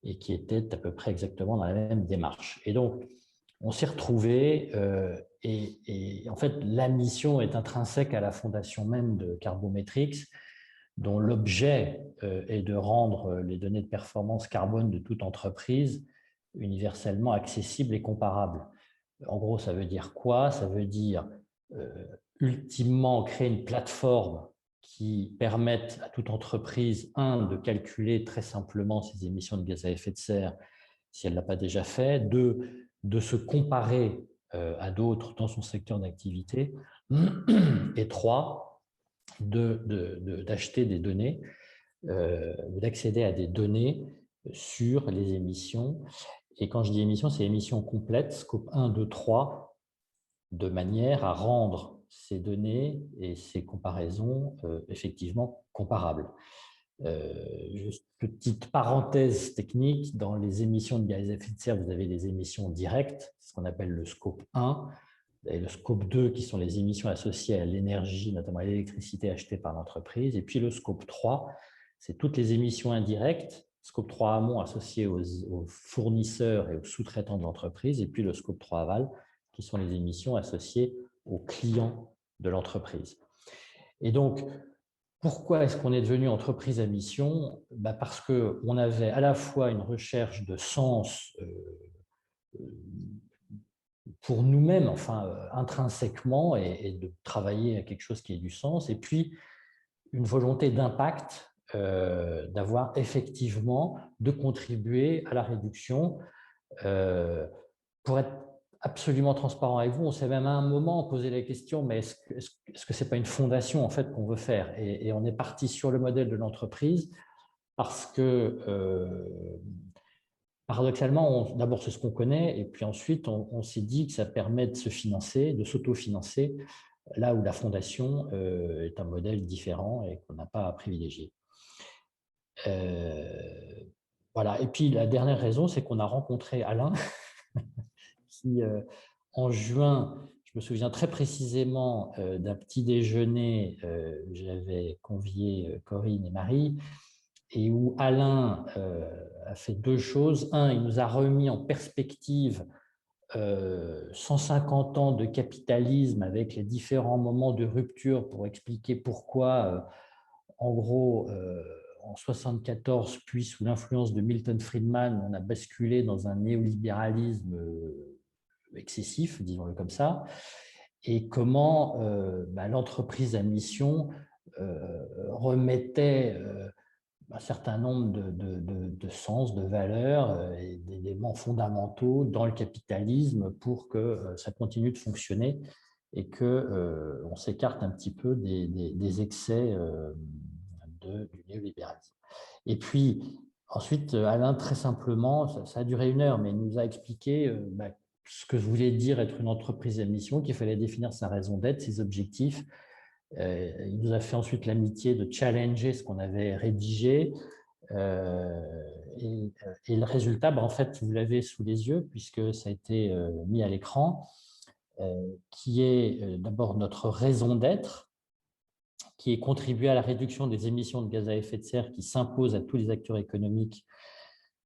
et qui était à peu près exactement dans la même démarche. Et donc, on s'est retrouvés, et en fait, la mission est intrinsèque à la fondation même de Carbometrix, dont l'objet est de rendre les données de performance carbone de toute entreprise universellement accessibles et comparables. En gros, ça veut dire quoi? Ça veut dire ultimement créer une plateforme qui permette à toute entreprise, de calculer très simplement ses émissions de gaz à effet de serre, si elle ne l'a pas déjà fait, de se comparer à d'autres dans son secteur d'activité, et 3, d'acheter des données, d'accéder à des données sur les émissions. Et quand je dis émissions, c'est émissions complètes, scope 1, 2, 3, de manière à rendre ces données et ces comparaisons effectivement comparables. Juste petite parenthèse technique, dans les émissions de gaz à effet de serre, vous avez les émissions directes, ce qu'on appelle le scope 1, et le scope 2 qui sont les émissions associées à l'énergie, notamment à l'électricité achetée par l'entreprise, et puis le scope 3, c'est toutes les émissions indirectes, scope 3 amont associé aux fournisseurs et aux sous-traitants de l'entreprise, et puis le scope 3 aval, qui sont les émissions associées aux clients de l'entreprise. Et donc, pourquoi est-ce qu'on est devenu entreprise à mission? Parce qu'on avait à la fois une recherche de sens pour nous-mêmes, intrinsèquement, et de travailler à quelque chose qui ait du sens, et puis une volonté d'impact, d'avoir effectivement de contribuer à la réduction. Pour être absolument transparent avec vous, on s'est même à un moment posé la question, mais est-ce que ce n'est pas une fondation en fait qu'on veut faire? Et on est parti sur le modèle de l'entreprise parce que, paradoxalement, d'abord c'est ce qu'on connaît, et puis ensuite on s'est dit que ça permet de se financer, de s'autofinancer, là où la fondation est un modèle différent et qu'on n'a pas à privilégier. Voilà. Et puis, la dernière raison, c'est qu'on a rencontré Alain, qui, en juin, je me souviens très précisément d'un petit déjeuner, j'avais convié Corinne et Marie, et où Alain a fait deux choses. Un, il nous a remis en perspective 150 ans de capitalisme avec les différents moments de rupture pour expliquer pourquoi, en gros, en 1974, puis sous l'influence de Milton Friedman, on a basculé dans un néolibéralisme excessif, disons-le comme ça, et comment l'entreprise à mission remettait un certain nombre de sens, de valeurs et d'éléments fondamentaux dans le capitalisme pour que ça continue de fonctionner et qu'on s'écarte un petit peu des excès du néolibéralisme. Et puis, ensuite, Alain, très simplement, ça a duré 1 heure, mais il nous a expliqué ce que voulait dire être une entreprise à mission, qu'il fallait définir sa raison d'être, ses objectifs. Il nous a fait ensuite l'amitié de challenger ce qu'on avait rédigé. Et le résultat, en fait, vous l'avez sous les yeux, puisque ça a été mis à l'écran, qui est d'abord notre raison d'être, qui est contribuer à la réduction des émissions de gaz à effet de serre qui s'imposent à tous les acteurs économiques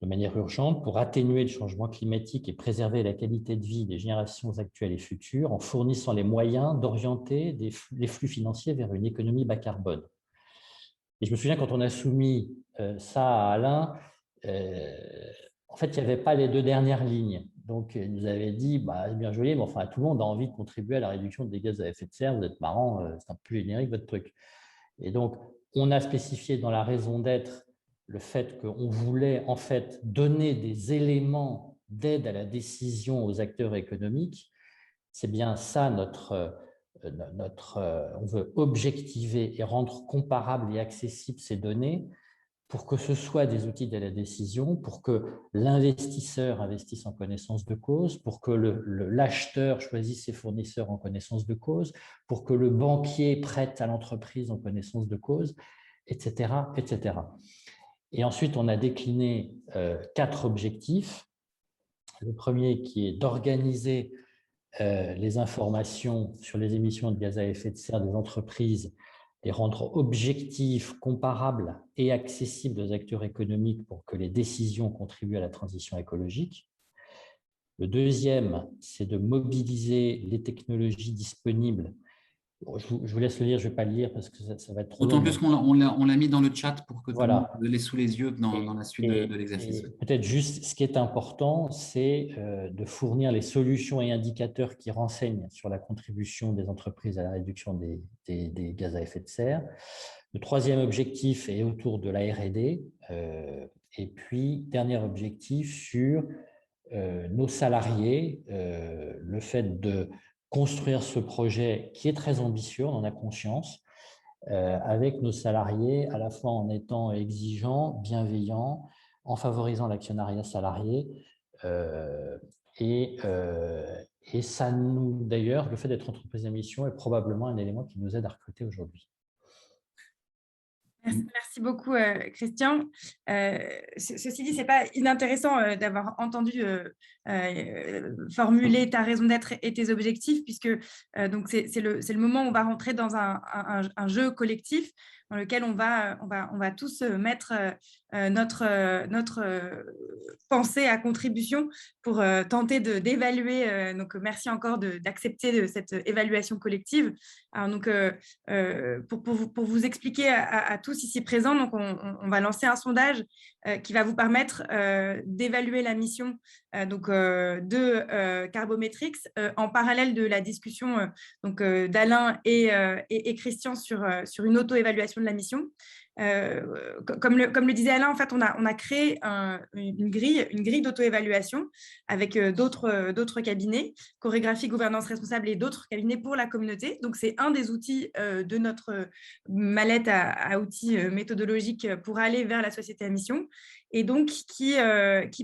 de manière urgente pour atténuer le changement climatique et préserver la qualité de vie des générations actuelles et futures en fournissant les moyens d'orienter les flux financiers vers une économie bas carbone. Et je me souviens quand on a soumis ça à Alain, en fait, il n'y avait pas les 2 dernières lignes. Donc, il nous avait dit, c'est bien joli, mais enfin, tout le monde a envie de contribuer à la réduction des gaz à effet de serre. Vous êtes marrant, c'est un peu générique votre truc. Et donc, on a spécifié dans la raison d'être le fait qu'on voulait en fait donner des éléments d'aide à la décision aux acteurs économiques. C'est bien ça on veut objectiver et rendre comparables et accessibles ces données pour que ce soit des outils de la décision, pour que l'investisseur investisse en connaissance de cause, pour que l'acheteur choisisse ses fournisseurs en connaissance de cause, pour que le banquier prête à l'entreprise en connaissance de cause, etc., etc. Et ensuite, on a décliné 4 objectifs. Le premier qui est d'organiser les informations sur les émissions de gaz à effet de serre des entreprises, les rendre objectifs, comparables et accessibles aux acteurs économiques pour que les décisions contribuent à la transition écologique. Le deuxième, c'est de mobiliser les technologies disponibles. Je vous laisse le lire, je ne vais pas le lire parce que ça va être trop long. D'autant plus qu'on l'a mis dans le chat pour que voilà. tout le monde l'ait sous les yeux dans la suite de l'exercice. Peut-être juste, ce qui est important, c'est de fournir les solutions et indicateurs qui renseignent sur la contribution des entreprises à la réduction des gaz à effet de serre. Le troisième objectif est autour de la R&D. Et puis, dernier objectif sur nos salariés, le fait de construire ce projet qui est très ambitieux, on en a conscience, avec nos salariés, à la fois en étant exigeants, bienveillants, en favorisant l'actionnariat salarié. Et ça nous, d'ailleurs, le fait d'être entreprise à mission est probablement un élément qui nous aide à recruter aujourd'hui. Merci beaucoup, Christian. Ceci dit, ce n'est pas inintéressant d'avoir entendu formuler ta raison d'être et tes objectifs, puisque c'est le moment où on va rentrer dans un jeu collectif dans lequel on va tous mettre notre pensée à contribution pour tenter d'évaluer. Donc, merci encore d'accepter cette évaluation collective. Alors, donc, pour vous expliquer à tous ici présents, donc on va lancer un sondage qui va vous permettre d'évaluer la mission de Carbometrics en parallèle de la discussion d'Alain et Christian sur une auto-évaluation de la mission. Comme le disait Alain, en fait, on a créé une grille d'auto-évaluation avec d'autres cabinets, chorégraphie, gouvernance responsable et d'autres cabinets pour la communauté. Donc, c'est un des outils de notre mallette à outils méthodologiques pour aller vers la société à mission, et donc qui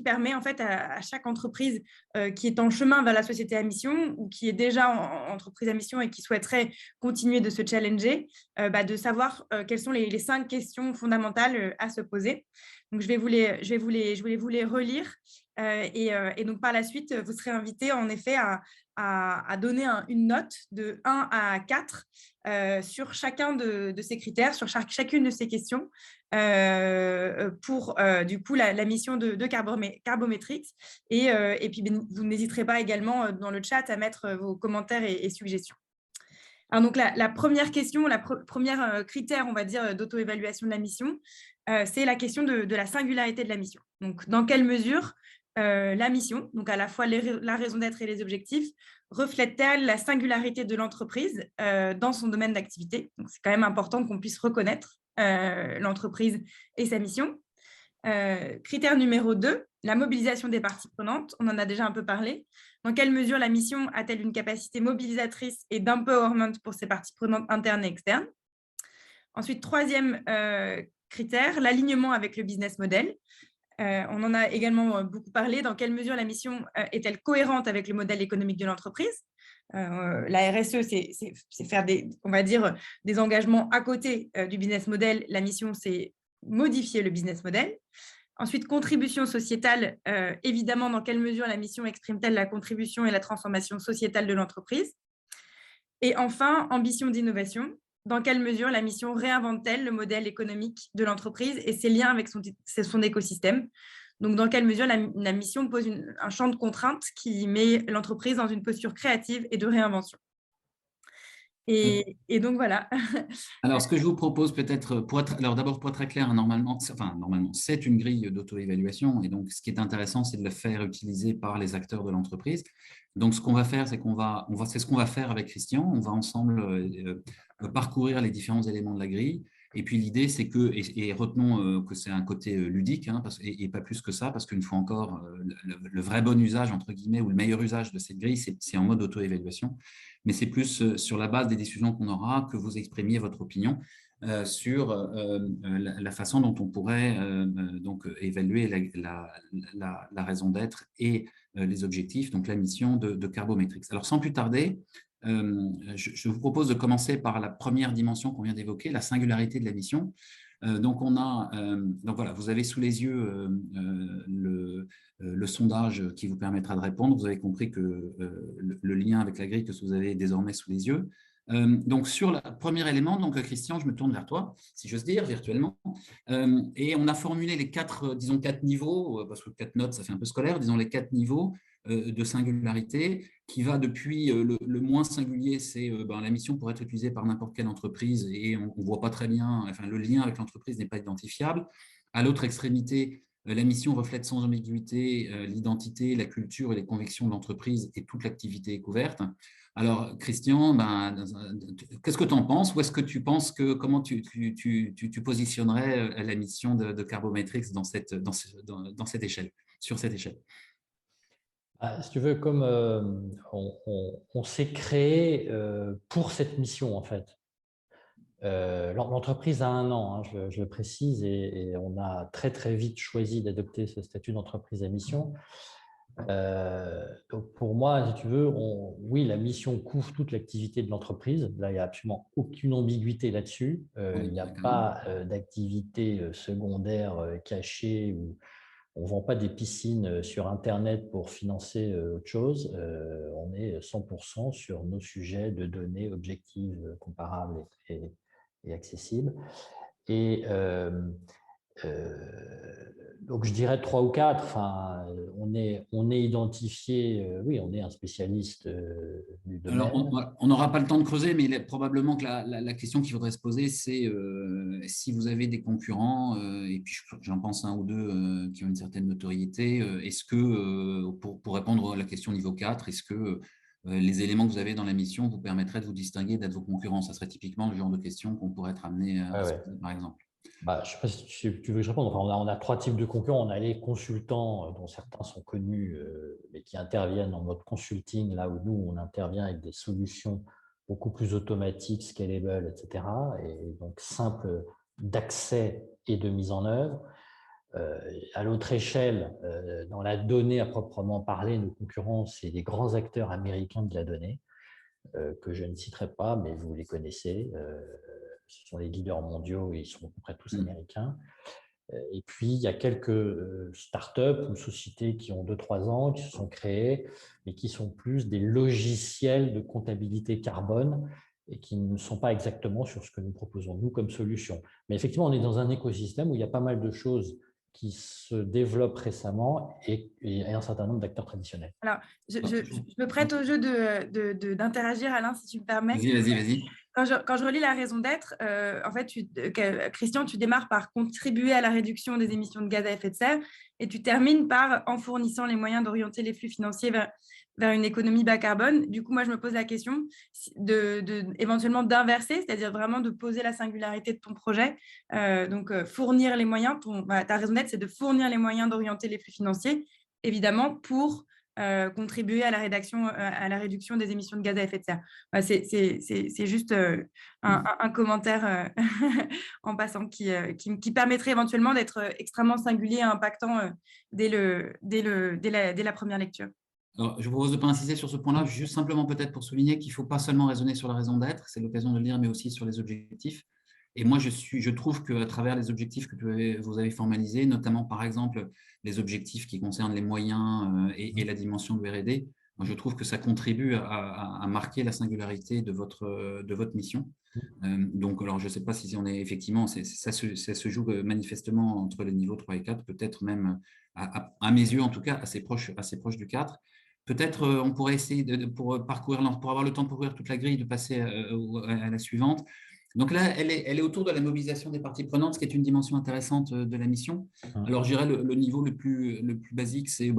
permet en fait à chaque entreprise qui est en chemin vers la société à mission ou qui est déjà en entreprise à mission et qui souhaiterait continuer de se challenger, de savoir quelles sont les 5 questions questions fondamentales à se poser. Donc, je vais vous les relire. Et donc, par la suite, vous serez invité en effet à donner une note de 1 à 4 sur chacun de ces critères, sur chacune de ces questions pour du coup la mission de Carbometrics. Et puis, vous n'hésiterez pas également dans le chat à mettre vos commentaires et suggestions. Alors donc, la première question, première critère, on va dire, d'auto-évaluation de la mission, c'est la question de la singularité de la mission. Donc, dans quelle mesure la mission, donc à la fois la raison d'être et les objectifs, reflète-t-elle la singularité de l'entreprise dans son domaine d'activité? Donc, c'est quand même important qu'on puisse reconnaître l'entreprise et sa mission. Critère numéro 2, la mobilisation des parties prenantes. On en a déjà un peu parlé. Dans quelle mesure la mission a-t-elle une capacité mobilisatrice et d'empowerment pour ses parties prenantes internes et externes? Ensuite, troisième critère, l'alignement avec le business model. On en a également beaucoup parlé. Dans quelle mesure la mission est-elle cohérente avec le modèle économique de l'entreprise? La RSE, c'est faire on va dire, des engagements à côté du business model. La mission, c'est modifier le business model. Ensuite, contribution sociétale. Évidemment, dans quelle mesure la mission exprime-t-elle la contribution et la transformation sociétale de l'entreprise? Et enfin, ambition d'innovation. Dans quelle mesure la mission réinvente-t-elle le modèle économique de l'entreprise et ses liens avec son écosystème? Donc, dans quelle mesure la mission pose un champ de contraintes qui met l'entreprise dans une posture créative et de réinvention? Et donc, voilà. Alors, ce que je vous propose peut-être, alors d'abord pour être très clair, normalement, c'est une grille d'auto-évaluation et donc ce qui est intéressant, c'est de le faire utiliser par les acteurs de l'entreprise. Donc, ce qu'on va faire, c'est c'est ce qu'on va faire avec Christian. On va ensemble parcourir les différents éléments de la grille. Et puis l'idée, c'est que, et retenons que c'est un côté ludique, hein, et pas plus que ça, parce qu'une fois encore, le vrai bon usage, entre guillemets, ou le meilleur usage de cette grille, c'est en mode auto-évaluation. Mais c'est plus sur la base des discussions qu'on aura que vous exprimiez votre opinion sur la façon dont on pourrait donc évaluer la raison d'être et les objectifs, donc la mission de Carbometrics. Alors, sans plus tarder, je vous propose de commencer par la première dimension qu'on vient d'évoquer, la singularité de la mission. Donc voilà, vous avez sous les yeux le sondage qui vous permettra de répondre. Vous avez compris que le lien avec la grille que vous avez désormais sous les yeux. Donc, sur le premier élément, donc Christian, je me tourne vers toi, si j'ose dire, virtuellement. Et on a formulé les quatre niveaux, parce que 4 notes, ça fait un peu scolaire, disons les 4 niveaux de singularité, qui va depuis le moins singulier, c'est la mission pourrait être utilisée par n'importe quelle entreprise et on ne voit pas très bien, enfin, le lien avec l'entreprise n'est pas identifiable. À l'autre extrémité, la mission reflète sans ambiguïté l'identité, la culture et les convictions de l'entreprise et toute l'activité est couverte. Alors, Christian, qu'est-ce que tu en penses? Ou est-ce que tu penses comment tu positionnerais la mission de Carbometrics dans cette échelle, sur cette échelle? Si tu veux, comme on s'est créé pour cette mission, en fait. L'entreprise a 1 an, hein, je le précise, et on a très très vite choisi d'adopter ce statut d'entreprise à mission. Donc pour moi, si tu veux, oui, la mission couvre toute l'activité de l'entreprise. Là, il n'y a absolument aucune ambiguïté là-dessus. Il n'y a pas d'activité secondaire cachée ou on ne vend pas des piscines sur Internet pour financer autre chose. On est 100% sur nos sujets de données objectives, comparables et accessibles. Et donc, je dirais 3 ou 4. Enfin, on est identifié, oui, on est un spécialiste du domaine. Alors, on n'aura pas le temps de creuser, mais probablement que la question qu'il faudrait se poser, c'est si vous avez des concurrents, et puis j'en pense 1 ou 2 qui ont une certaine notoriété, est-ce que, pour répondre à la question niveau 4, est-ce que les éléments que vous avez dans la mission vous permettraient de vous distinguer d'être vos concurrents? Ça serait typiquement le genre de question qu'on pourrait être amené à se poser, par exemple. Je ne sais pas si tu veux que je réponde. Enfin, on a 3 types de concurrents. On a les consultants, dont certains sont connus, mais qui interviennent en mode consulting, là où nous, on intervient avec des solutions beaucoup plus automatiques, scalable, etc. Et donc simples d'accès et de mise en œuvre. À l'autre échelle, dans la donnée à proprement parler, nos concurrents, c'est les grands acteurs américains de la donnée, que je ne citerai pas, mais vous les connaissez. ce sont les leaders mondiaux et ils sont à peu près tous américains. Et puis, il y a quelques startups ou sociétés qui ont 2-3 ans, qui se sont créées et qui sont plus des logiciels de comptabilité carbone et qui ne sont pas exactement sur ce que nous proposons, nous, comme solution. Mais effectivement, on est dans un écosystème où il y a pas mal de choses qui se développent récemment et un certain nombre d'acteurs traditionnels. Alors, je me prête au jeu d'interagir, Alain, si tu me permets. Vas-y. Quand je relis la raison d'être, en fait, Christian, tu démarres par contribuer à la réduction des émissions de gaz à effet de serre et tu termines par en fournissant les moyens d'orienter les flux financiers vers une économie bas carbone. Du coup, moi, je me pose la question éventuellement d'inverser, c'est-à-dire vraiment de poser la singularité de ton projet. Donc, fournir les moyens, ta raison d'être, c'est de fournir les moyens d'orienter les flux financiers, évidemment, pour contribuer à la réduction des émissions de gaz à effet de serre. C'est juste un commentaire en passant qui permettrait éventuellement d'être extrêmement singulier et impactant dès la première lecture. Alors, je vous propose de ne pas insister sur ce point-là, juste simplement peut-être pour souligner qu'il ne faut pas seulement raisonner sur la raison d'être, c'est l'occasion de le dire, mais aussi sur les objectifs. Et moi, je trouve qu'à travers les objectifs que vous avez formalisés, notamment par exemple les objectifs qui concernent les moyens et la dimension de R&D, moi, je trouve que ça contribue à marquer la singularité de votre mission. Donc, alors, je ne sais pas si on est effectivement, ça se joue manifestement entre les niveaux 3 et 4, peut-être même, à mes yeux en tout cas, assez proche du 4. Peut-être on pourrait essayer, pour avoir le temps de parcourir toute la grille, de passer à la suivante. Donc là, elle est autour de la mobilisation des parties prenantes, ce qui est une dimension intéressante de la mission. Alors, je dirais le niveau le plus basique, c'est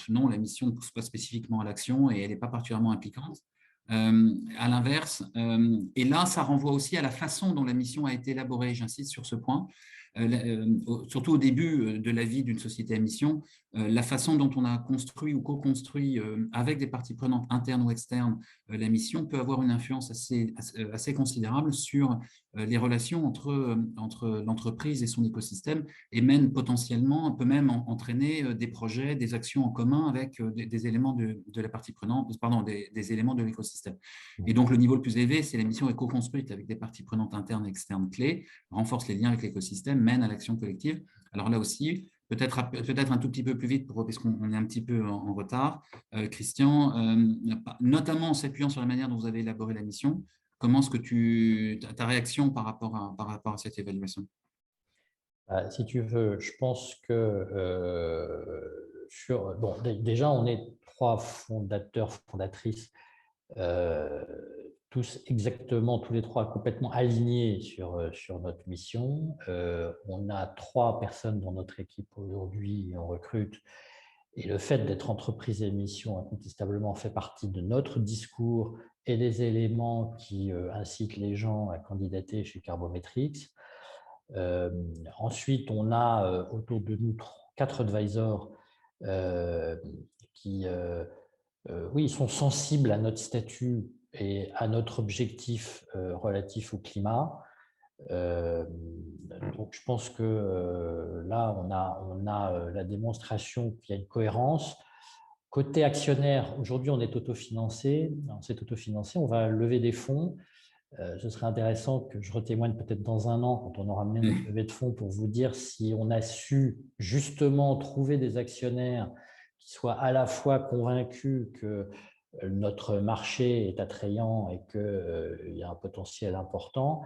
non, la mission ne pousse pas spécifiquement à l'action et elle n'est pas particulièrement impliquante. À l'inverse, et là, ça renvoie aussi à la façon dont la mission a été élaborée. J'insiste sur ce point. Surtout au début de la vie d'une société à mission, la façon dont on a construit ou co-construit avec des parties prenantes internes ou externes la mission peut avoir une influence assez considérable sur les relations entre l'entreprise et son écosystème et peut même entraîner des projets, des actions en commun avec des éléments de la partie prenante, des éléments de l'écosystème. Et donc, le niveau le plus élevé, c'est la mission est co-construite avec des parties prenantes internes et externes clés, renforce les liens avec l'écosystème, mène à l'action collective. Alors là aussi, peut-être un tout petit peu plus vite, parce qu'on est un petit peu en retard. Christian, notamment en s'appuyant sur la manière dont vous avez élaboré la mission, comment est-ce que ta réaction par rapport à cette évaluation? Si tu veux, je pense que déjà, on est 3 fondateurs, fondatrices, tous les 3 complètement alignés sur notre mission. On a 3 personnes dans notre équipe aujourd'hui, on recrute. Et le fait d'être entreprise et mission, incontestablement, fait partie de notre discours et des éléments qui incitent les gens à candidater chez Carbometrics. Ensuite, on a autour de nous 4 advisors qui sont sensibles à notre statut et à notre objectif relatif au climat. Donc, je pense que là, on a la démonstration qu'il y a une cohérence. Côté actionnaire, aujourd'hui, on est autofinancé. On s'est autofinancé, on va lever des fonds. Ce serait intéressant que je retémoigne peut-être dans un an, quand on aura mené notre levée de fonds, pour vous dire si on a su justement trouver des actionnaires qui soient à la fois convaincus que notre marché est attrayant et qu'il y a un potentiel important,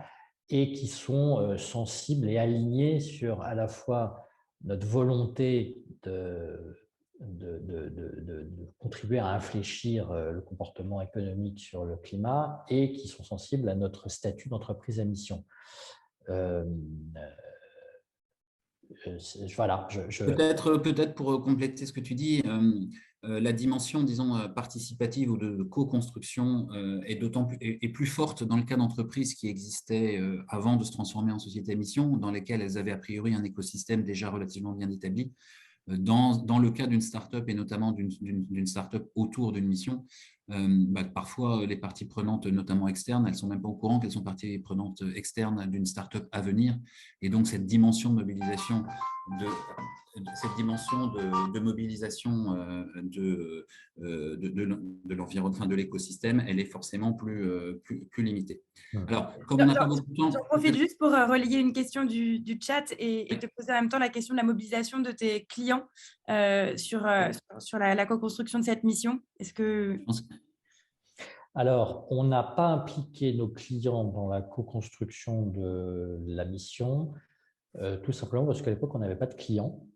et qui sont sensibles et alignés sur à la fois notre volonté de contribuer à infléchir le comportement économique sur le climat et qui sont sensibles à notre statut d'entreprise à mission. Voilà. Peut-être pour compléter ce que tu dis, la dimension, disons, participative ou de co-construction est plus forte dans le cas d'entreprises qui existaient avant de se transformer en société à mission, dans lesquelles elles avaient a priori un écosystème déjà relativement bien établi. Dans le cas d'une start-up et notamment d'une start-up autour d'une mission, parfois les parties prenantes, notamment externes, elles ne sont même pas au courant qu'elles sont parties prenantes externes d'une start-up à venir. Et donc, cette dimension de mobilisation cette dimension de mobilisation de l'environnement, de l'écosystème, elle est forcément plus limitée. Alors, comme on n'a pas beaucoup de temps… J'en profite juste pour relier une question du chat et te poser en même temps la question de la mobilisation de tes clients sur la co-construction de cette mission. Est-ce que… Alors, on n'a pas impliqué nos clients dans la co-construction de la mission, tout simplement parce qu'à l'époque, on n'avait pas de clients.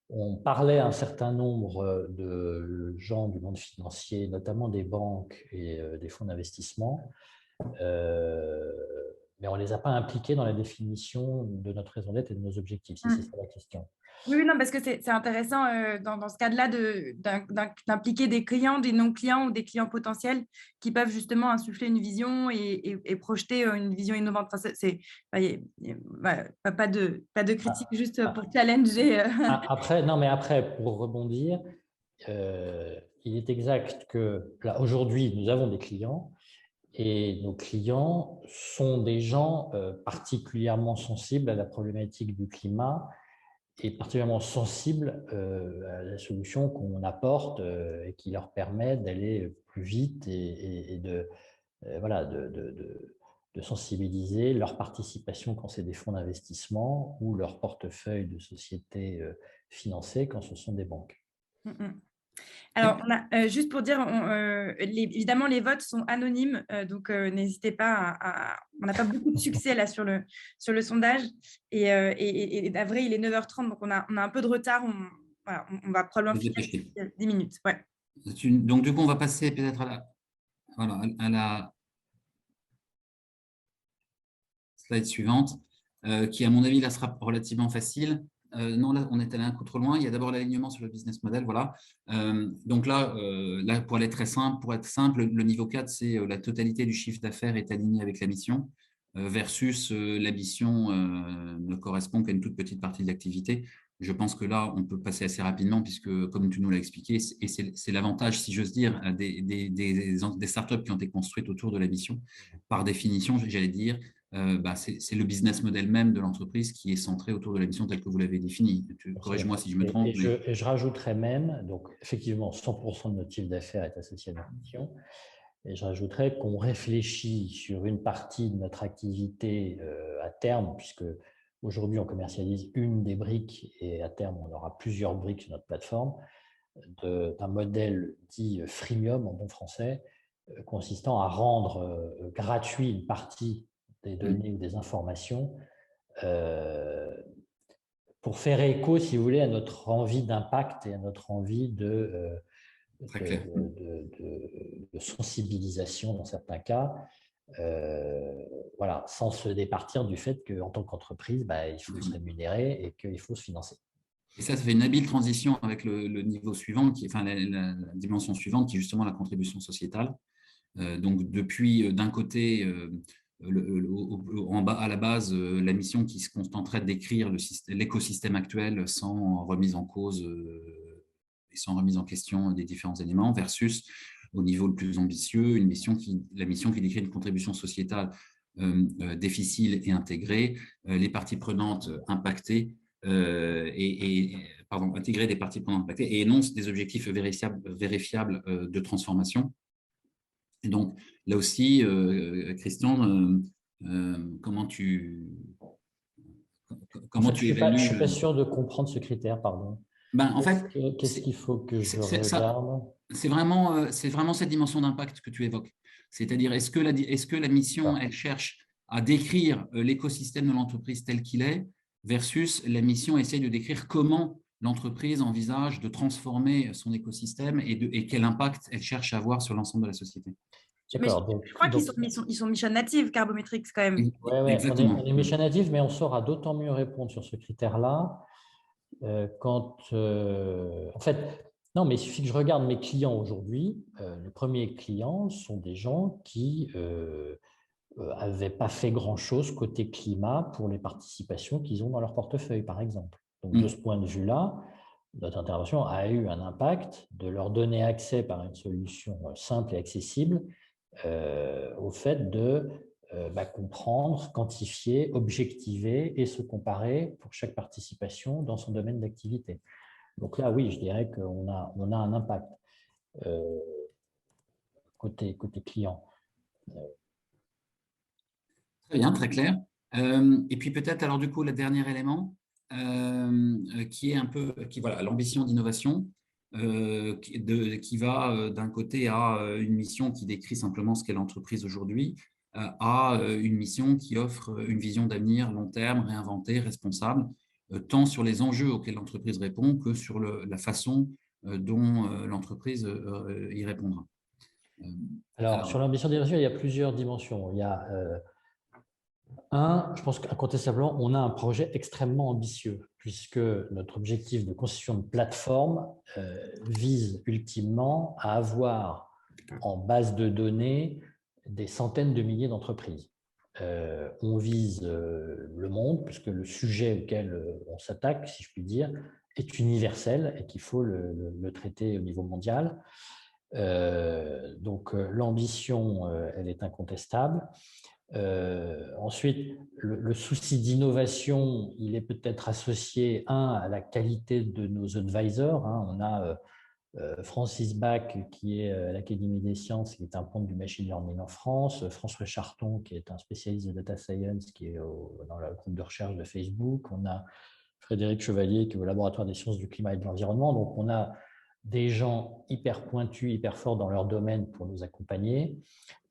On parlait à un certain nombre de gens du monde financier, notamment des banques et des fonds d'investissement, mais on ne les a pas impliqués dans la définition de notre raison d'être et de nos objectifs, si c'est ça la question. Oui, non, parce que c'est intéressant dans ce cadre-là d'impliquer des clients, des non-clients ou des clients potentiels qui peuvent justement insuffler une vision et projeter une vision innovante. Enfin, pas de critique, juste pour challenger. Après, pour rebondir, il est exact que là, aujourd'hui, nous avons des clients et nos clients sont des gens particulièrement sensibles à la problématique du climat et particulièrement sensibles à la solution qu'on apporte et qui leur permet d'aller plus vite et de sensibiliser leur participation quand c'est des fonds d'investissement ou leur portefeuille de sociétés financées quand ce sont des banques. Alors, juste pour dire, évidemment, les votes sont anonymes, donc n'hésitez pas on n'a pas beaucoup de succès là sur le sondage. Et d'avril, il est 9h30, donc on a un peu de retard. On va probablement finir 10 minutes. Ouais. Donc, du coup, on va passer peut-être à la slide suivante, qui, à mon avis, là, sera relativement facile. Non, là, on est allé un coup trop loin. Il y a d'abord l'alignement sur le business model. Voilà. Donc là, pour aller très simple, pour être simple, le niveau 4, c'est la totalité du chiffre d'affaires est alignée avec la mission versus la mission ne correspond qu'à une toute petite partie de l'activité. Je pense que là, on peut passer assez rapidement puisque, comme tu nous l'as expliqué, et c'est l'avantage, si j'ose dire, des startups qui ont été construites autour de la mission. Par définition, j'allais dire, c'est le business model même de l'entreprise qui est centré autour de la mission telle que vous l'avez définie. Corrige-moi si je me trompe. Et je rajouterais même, donc effectivement, 100% de notre chiffre d'affaires est associé à notre mission. Et je rajouterais qu'on réfléchit sur une partie de notre activité à terme, puisque aujourd'hui on commercialise une des briques et à terme on aura plusieurs briques sur notre plateforme, d'un modèle dit freemium en bon français, consistant à rendre gratuit une partie des données ou des informations pour faire écho, si vous voulez, à notre envie d'impact et à notre envie de sensibilisation dans certains cas, voilà, sans se départir du fait qu'en tant qu'entreprise, il faut se rémunérer et qu'il faut se financer. Et ça fait une habile transition avec le niveau suivant, la dimension suivante, qui est justement la contribution sociétale. Donc, depuis, d'un côté, en bas, à la base, la mission qui se contenterait de décrire l'écosystème actuel sans remise en cause et sans remise en question des différents éléments, versus au niveau le plus ambitieux, la mission qui décrit une contribution sociétale difficile et intégrée, les parties prenantes impactées, intégrer des parties prenantes impactées et énonce des objectifs vérifiables de transformation. Et donc, là aussi, Christian, comment tu évalues… Je ne suis pas sûr de comprendre ce critère, pardon. En fait, qu'est-ce qu'il faut que je regarde? C'est vraiment cette dimension d'impact que tu évoques. C'est-à-dire, est-ce que la mission, elle cherche à décrire l'écosystème de l'entreprise tel qu'il est, versus la mission essaye de décrire comment l'entreprise envisage de transformer son écosystème et quel impact elle cherche à avoir sur l'ensemble de la société. Je crois qu'ils sont mission native, Carbometrics, quand même. Oui, on est mission native, mais on saura d'autant mieux répondre sur ce critère-là en fait, non, mais il suffit que je regarde mes clients aujourd'hui. Les premiers clients sont des gens qui n'avaient pas fait grand-chose côté climat pour les participations qu'ils ont dans leur portefeuille, par exemple. Donc, de ce point de vue-là, notre intervention a eu un impact de leur donner accès par une solution simple et accessible au fait de comprendre, quantifier, objectiver et se comparer pour chaque participation dans son domaine d'activité. Donc là, oui, je dirais qu'on a un impact côté client. Très bien, très clair. Et puis peut-être alors du coup le dernier élément qui est un peu voilà, l'ambition d'innovation qui va d'un côté à une mission qui décrit simplement ce qu'est l'entreprise aujourd'hui à une mission qui offre une vision d'avenir long terme, réinventée, responsable, tant sur les enjeux auxquels l'entreprise répond que sur la façon dont l'entreprise y répondra. Alors, sur l'ambition d'innovation, il y a plusieurs dimensions. Il y a je pense qu'incontestablement, on a un projet extrêmement ambitieux puisque notre objectif de constitution de plateforme vise ultimement à avoir en base de données des centaines de milliers d'entreprises. On vise le monde puisque le sujet auquel on s'attaque, si je puis dire, est universel et qu'il faut le traiter au niveau mondial. Donc, l'ambition, elle est incontestable. Ensuite, le souci d'innovation, il est peut-être associé, à la qualité de nos advisors. On a Francis Bach, qui est à l'Académie des sciences, qui est un ponte du machine learning en France, François Charton, qui est un spécialiste de data science, qui est dans le groupe de recherche de Facebook. On a Frédéric Chevalier, qui est au laboratoire des sciences du climat et de l'environnement. Donc, on a des gens hyper pointus, hyper forts dans leur domaine pour nous accompagner.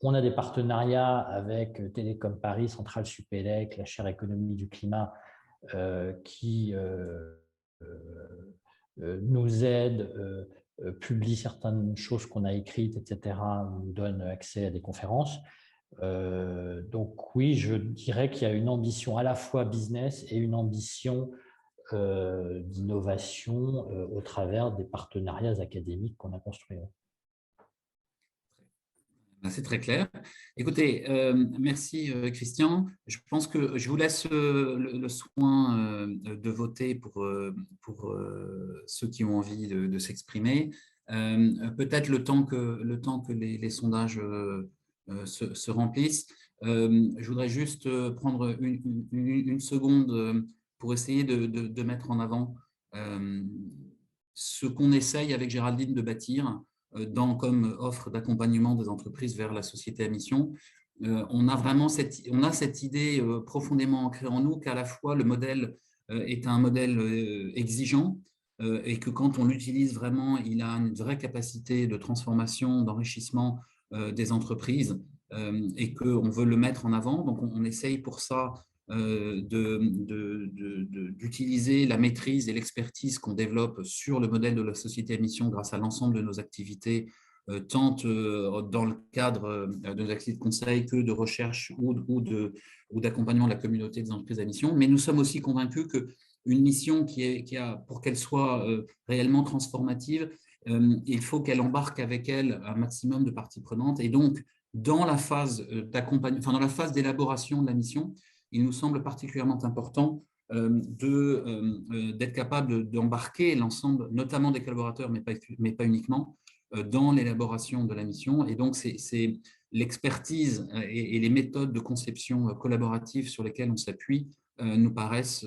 On a des partenariats avec Télécom Paris, Centrale Supélec, la chaire économie du climat qui nous aident, publient certaines choses qu'on a écrites, etc., nous donnent accès à des conférences. Donc oui, je dirais qu'il y a une ambition à la fois business et une ambition d'innovation au travers des partenariats académiques qu'on a construits. C'est très clair. Écoutez, merci Christian. Je pense que je vous laisse le soin de voter pour ceux qui ont envie de s'exprimer. Peut-être le temps que les sondages se remplissent. Je voudrais juste prendre une seconde pour essayer de mettre en avant ce qu'on essaye avec Géraldine de bâtir comme offre d'accompagnement des entreprises vers la société à mission. On a cette idée profondément ancrée en nous qu'à la fois le modèle est un modèle exigeant et que quand on l'utilise vraiment, il a une vraie capacité de transformation, d'enrichissement des entreprises et qu'on veut le mettre en avant. Donc, on essaye pour ça d'utiliser la maîtrise et l'expertise qu'on développe sur le modèle de la société à mission grâce à l'ensemble de nos activités, tant dans le cadre de nos activités de conseil que de recherche ou d'accompagnement de la communauté des entreprises à mission. Mais nous sommes aussi convaincus qu'une mission pour qu'elle soit réellement transformative, il faut qu'elle embarque avec elle un maximum de parties prenantes. Et donc, dans la phase d'élaboration de la mission, il nous semble particulièrement important d'être capable d'embarquer l'ensemble, notamment des collaborateurs, mais pas uniquement, dans l'élaboration de la mission. Et donc, c'est l'expertise et les méthodes de conception collaborative sur lesquelles on s'appuie nous paraissent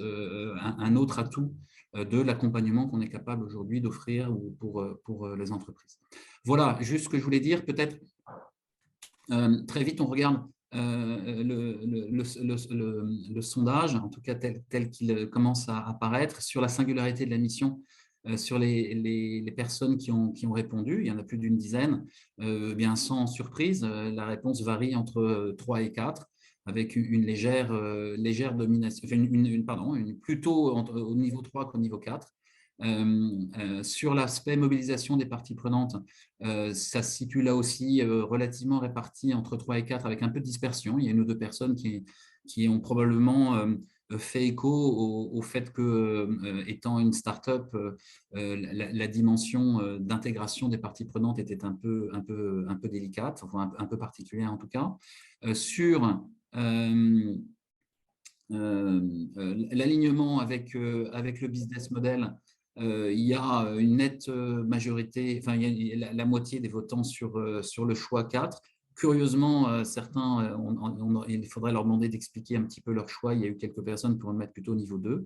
un autre atout de l'accompagnement qu'on est capable aujourd'hui d'offrir pour les entreprises. Voilà, juste ce que je voulais dire. Peut-être très vite, on regarde le sondage, en tout cas tel qu'il commence à apparaître, sur la singularité de la mission, sur les personnes qui ont répondu. Il y en a plus d'une dizaine. Bien sans surprise, la réponse varie entre 3 et 4, avec une légère domination, plutôt au niveau 3 qu'au niveau 4. Sur l'aspect mobilisation des parties prenantes, ça se situe là aussi relativement réparti entre 3 et 4 avec un peu de dispersion. Il y a une ou deux personnes qui ont probablement fait écho au fait que, étant une start-up, la dimension d'intégration des parties prenantes était un peu délicate, enfin un peu particulière en tout cas. Sur l'alignement avec le business model, il y a une nette majorité, enfin il y a la moitié des votants sur le choix 4, curieusement, certains, il faudrait leur demander d'expliquer un petit peu leur choix. Il y a eu quelques personnes pour le mettre plutôt au niveau 2.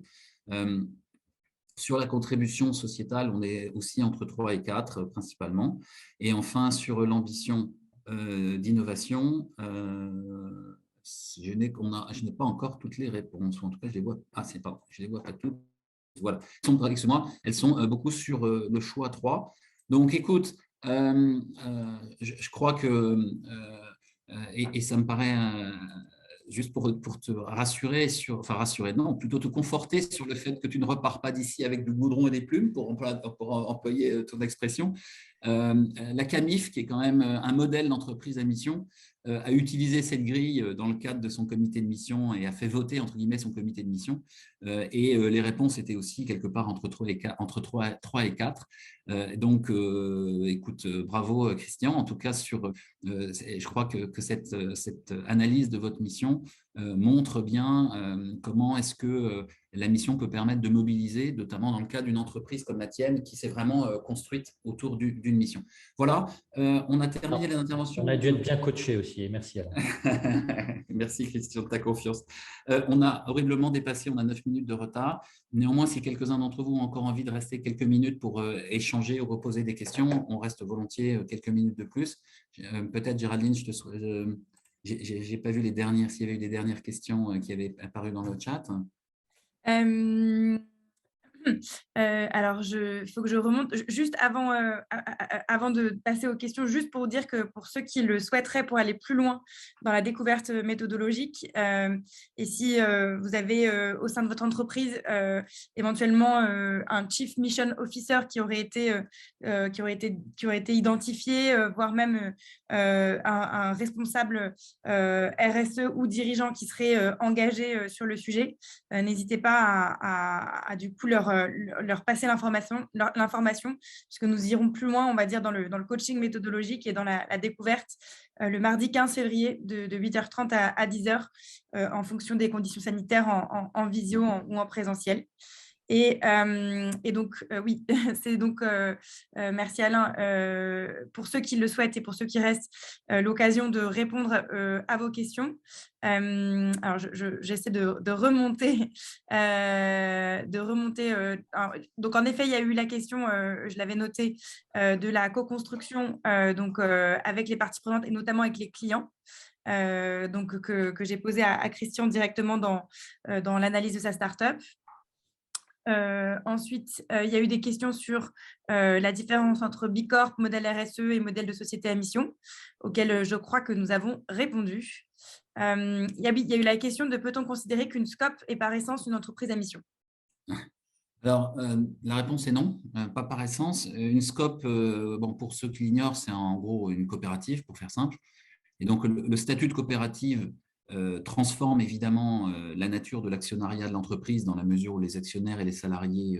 Sur la contribution sociétale, on est aussi entre 3 et 4 principalement. Et enfin, sur l'ambition d'innovation, je n'ai pas encore toutes les réponses, ou en tout cas, je les vois. Ah, c'est pas, je les vois pas toutes. Voilà, elles sont beaucoup sur le choix 3. Donc, écoute, je crois que, et ça me paraît juste pour te rassurer, non, plutôt te conforter sur le fait que tu ne repars pas d'ici avec du goudron et des plumes, pour employer ton expression. La CAMIF, qui est quand même un modèle d'entreprise à mission, a utilisé cette grille dans le cadre de son comité de mission et a fait voter, entre guillemets, son comité de mission. Et les réponses étaient aussi quelque part entre 3 et 4. Donc, écoute, bravo Christian. En tout cas, je crois que cette analyse de votre mission montre bien comment est-ce que la mission peut permettre de mobiliser, notamment dans le cas d'une entreprise comme la tienne qui s'est vraiment construite autour d'une mission. Voilà, on a terminé les interventions. On a dû être bien coaché aussi, et merci Alain. Merci Christian de ta confiance. On a horriblement dépassé, on a 9 minutes de retard. Néanmoins, si quelques-uns d'entre vous ont encore envie de rester quelques minutes pour échanger ou reposer des questions, on reste volontiers quelques minutes de plus. Peut-être Géraldine, je n'ai pas vu s'il y avait eu des dernières questions qui avaient apparu dans le chat. Alors, il faut que je remonte juste avant de passer aux questions, juste pour dire que pour ceux qui le souhaiteraient pour aller plus loin dans la découverte méthodologique, et si vous avez au sein de votre entreprise éventuellement un Chief Mission Officer qui aurait été identifié, voire même un responsable RSE ou dirigeant qui serait engagé sur le sujet, n'hésitez pas à du coup leur passer l'information, puisque nous irons plus loin, on va dire, dans le coaching méthodologique et dans la découverte le mardi 15 février de 8h30 à 10h en fonction des conditions sanitaires en visio ou en présentiel. Et donc, oui, c'est donc, merci Alain, pour ceux qui le souhaitent et pour ceux qui restent, l'occasion de répondre à vos questions. Alors, j'essaie de remonter. Donc, en effet, il y a eu la question, je l'avais noté, de la co-construction avec les parties prenantes et notamment avec les clients. Donc, que j'ai posé à Christian directement dans l'analyse de sa start-up. Ensuite, il y a eu des questions sur la différence entre Bicorp, modèle RSE et modèle de société à mission, auxquelles je crois que nous avons répondu. Il y a eu la question de peut-on considérer qu'une SCOP est par essence une entreprise à mission? Alors, la réponse est non, pas par essence. Une SCOP, pour ceux qui l'ignorent, c'est en gros une coopérative, pour faire simple. Et donc, le statut de coopérative transforme évidemment la nature de l'actionnariat de l'entreprise dans la mesure où les actionnaires et les salariés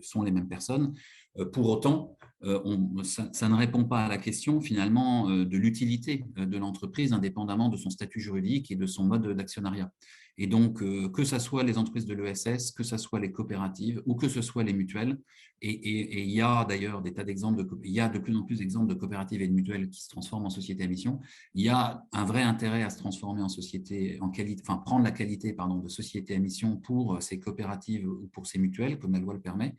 sont les mêmes personnes. Pour autant, ça ne répond pas à la question finalement de l'utilité de l'entreprise indépendamment de son statut juridique et de son mode d'actionnariat. Et donc, que ce soit les entreprises de l'ESS, que ce soit les coopératives ou que ce soit les mutuelles, et il y a d'ailleurs des tas d'exemples, il y a de plus en plus d'exemples de coopératives et de mutuelles qui se transforment en société à mission. Il y a un vrai intérêt à se transformer en société, prendre la qualité de société à mission pour ces coopératives ou pour ces mutuelles, comme la loi le permet,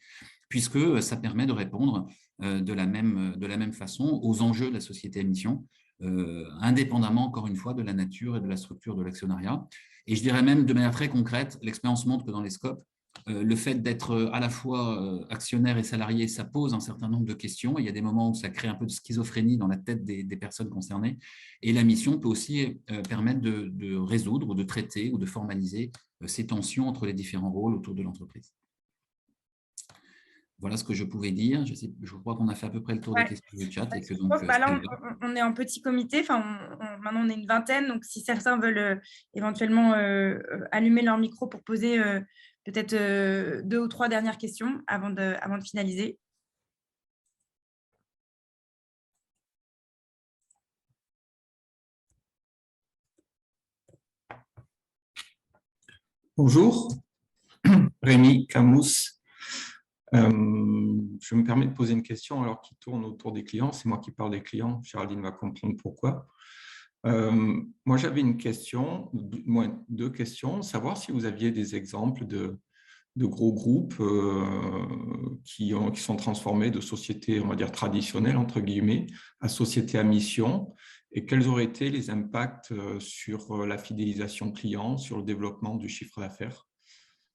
puisque ça permet de répondre de la même façon aux enjeux de la société à mission, indépendamment, encore une fois, de la nature et de la structure de l'actionnariat. Et je dirais même de manière très concrète, l'expérience montre que dans les scopes, le fait d'être à la fois actionnaire et salarié, ça pose un certain nombre de questions. Il y a des moments où ça crée un peu de schizophrénie dans la tête des personnes concernées. Et la mission peut aussi permettre de résoudre ou de traiter ou de formaliser ces tensions entre les différents rôles autour de l'entreprise. Voilà ce que je pouvais dire. Je crois qu'on a fait à peu près le tour des questions du chat. Et que donc, là, on est en petit comité. Maintenant, on est une vingtaine. Donc, si certains veulent éventuellement allumer leur micro pour poser peut-être 2 ou 3 dernières questions avant de finaliser. Bonjour, Rémi Camus. Je me permets de poser une question alors qui tourne autour des clients. C'est moi qui parle des clients. Géraldine va comprendre pourquoi. Moi, j'avais une question, deux questions. Savoir si vous aviez des exemples de gros groupes qui sont transformés de sociétés, on va dire, traditionnelles, entre guillemets, à sociétés à mission, et quels auraient été les impacts sur la fidélisation client, sur le développement du chiffre d'affaires,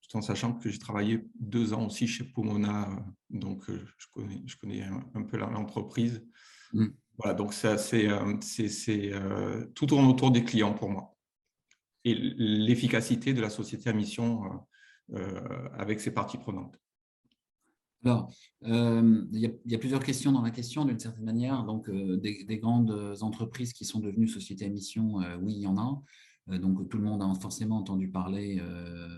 tout en sachant que j'ai travaillé 2 ans aussi chez Pomona, donc je connais un peu l'entreprise. Voilà, donc tout tourne autour des clients pour moi et l'efficacité de la société à mission avec ses parties prenantes. Alors, il y a plusieurs questions dans la question, d'une certaine manière. Donc, des grandes entreprises qui sont devenues sociétés à mission, oui, il y en a. Donc, tout le monde a forcément entendu parler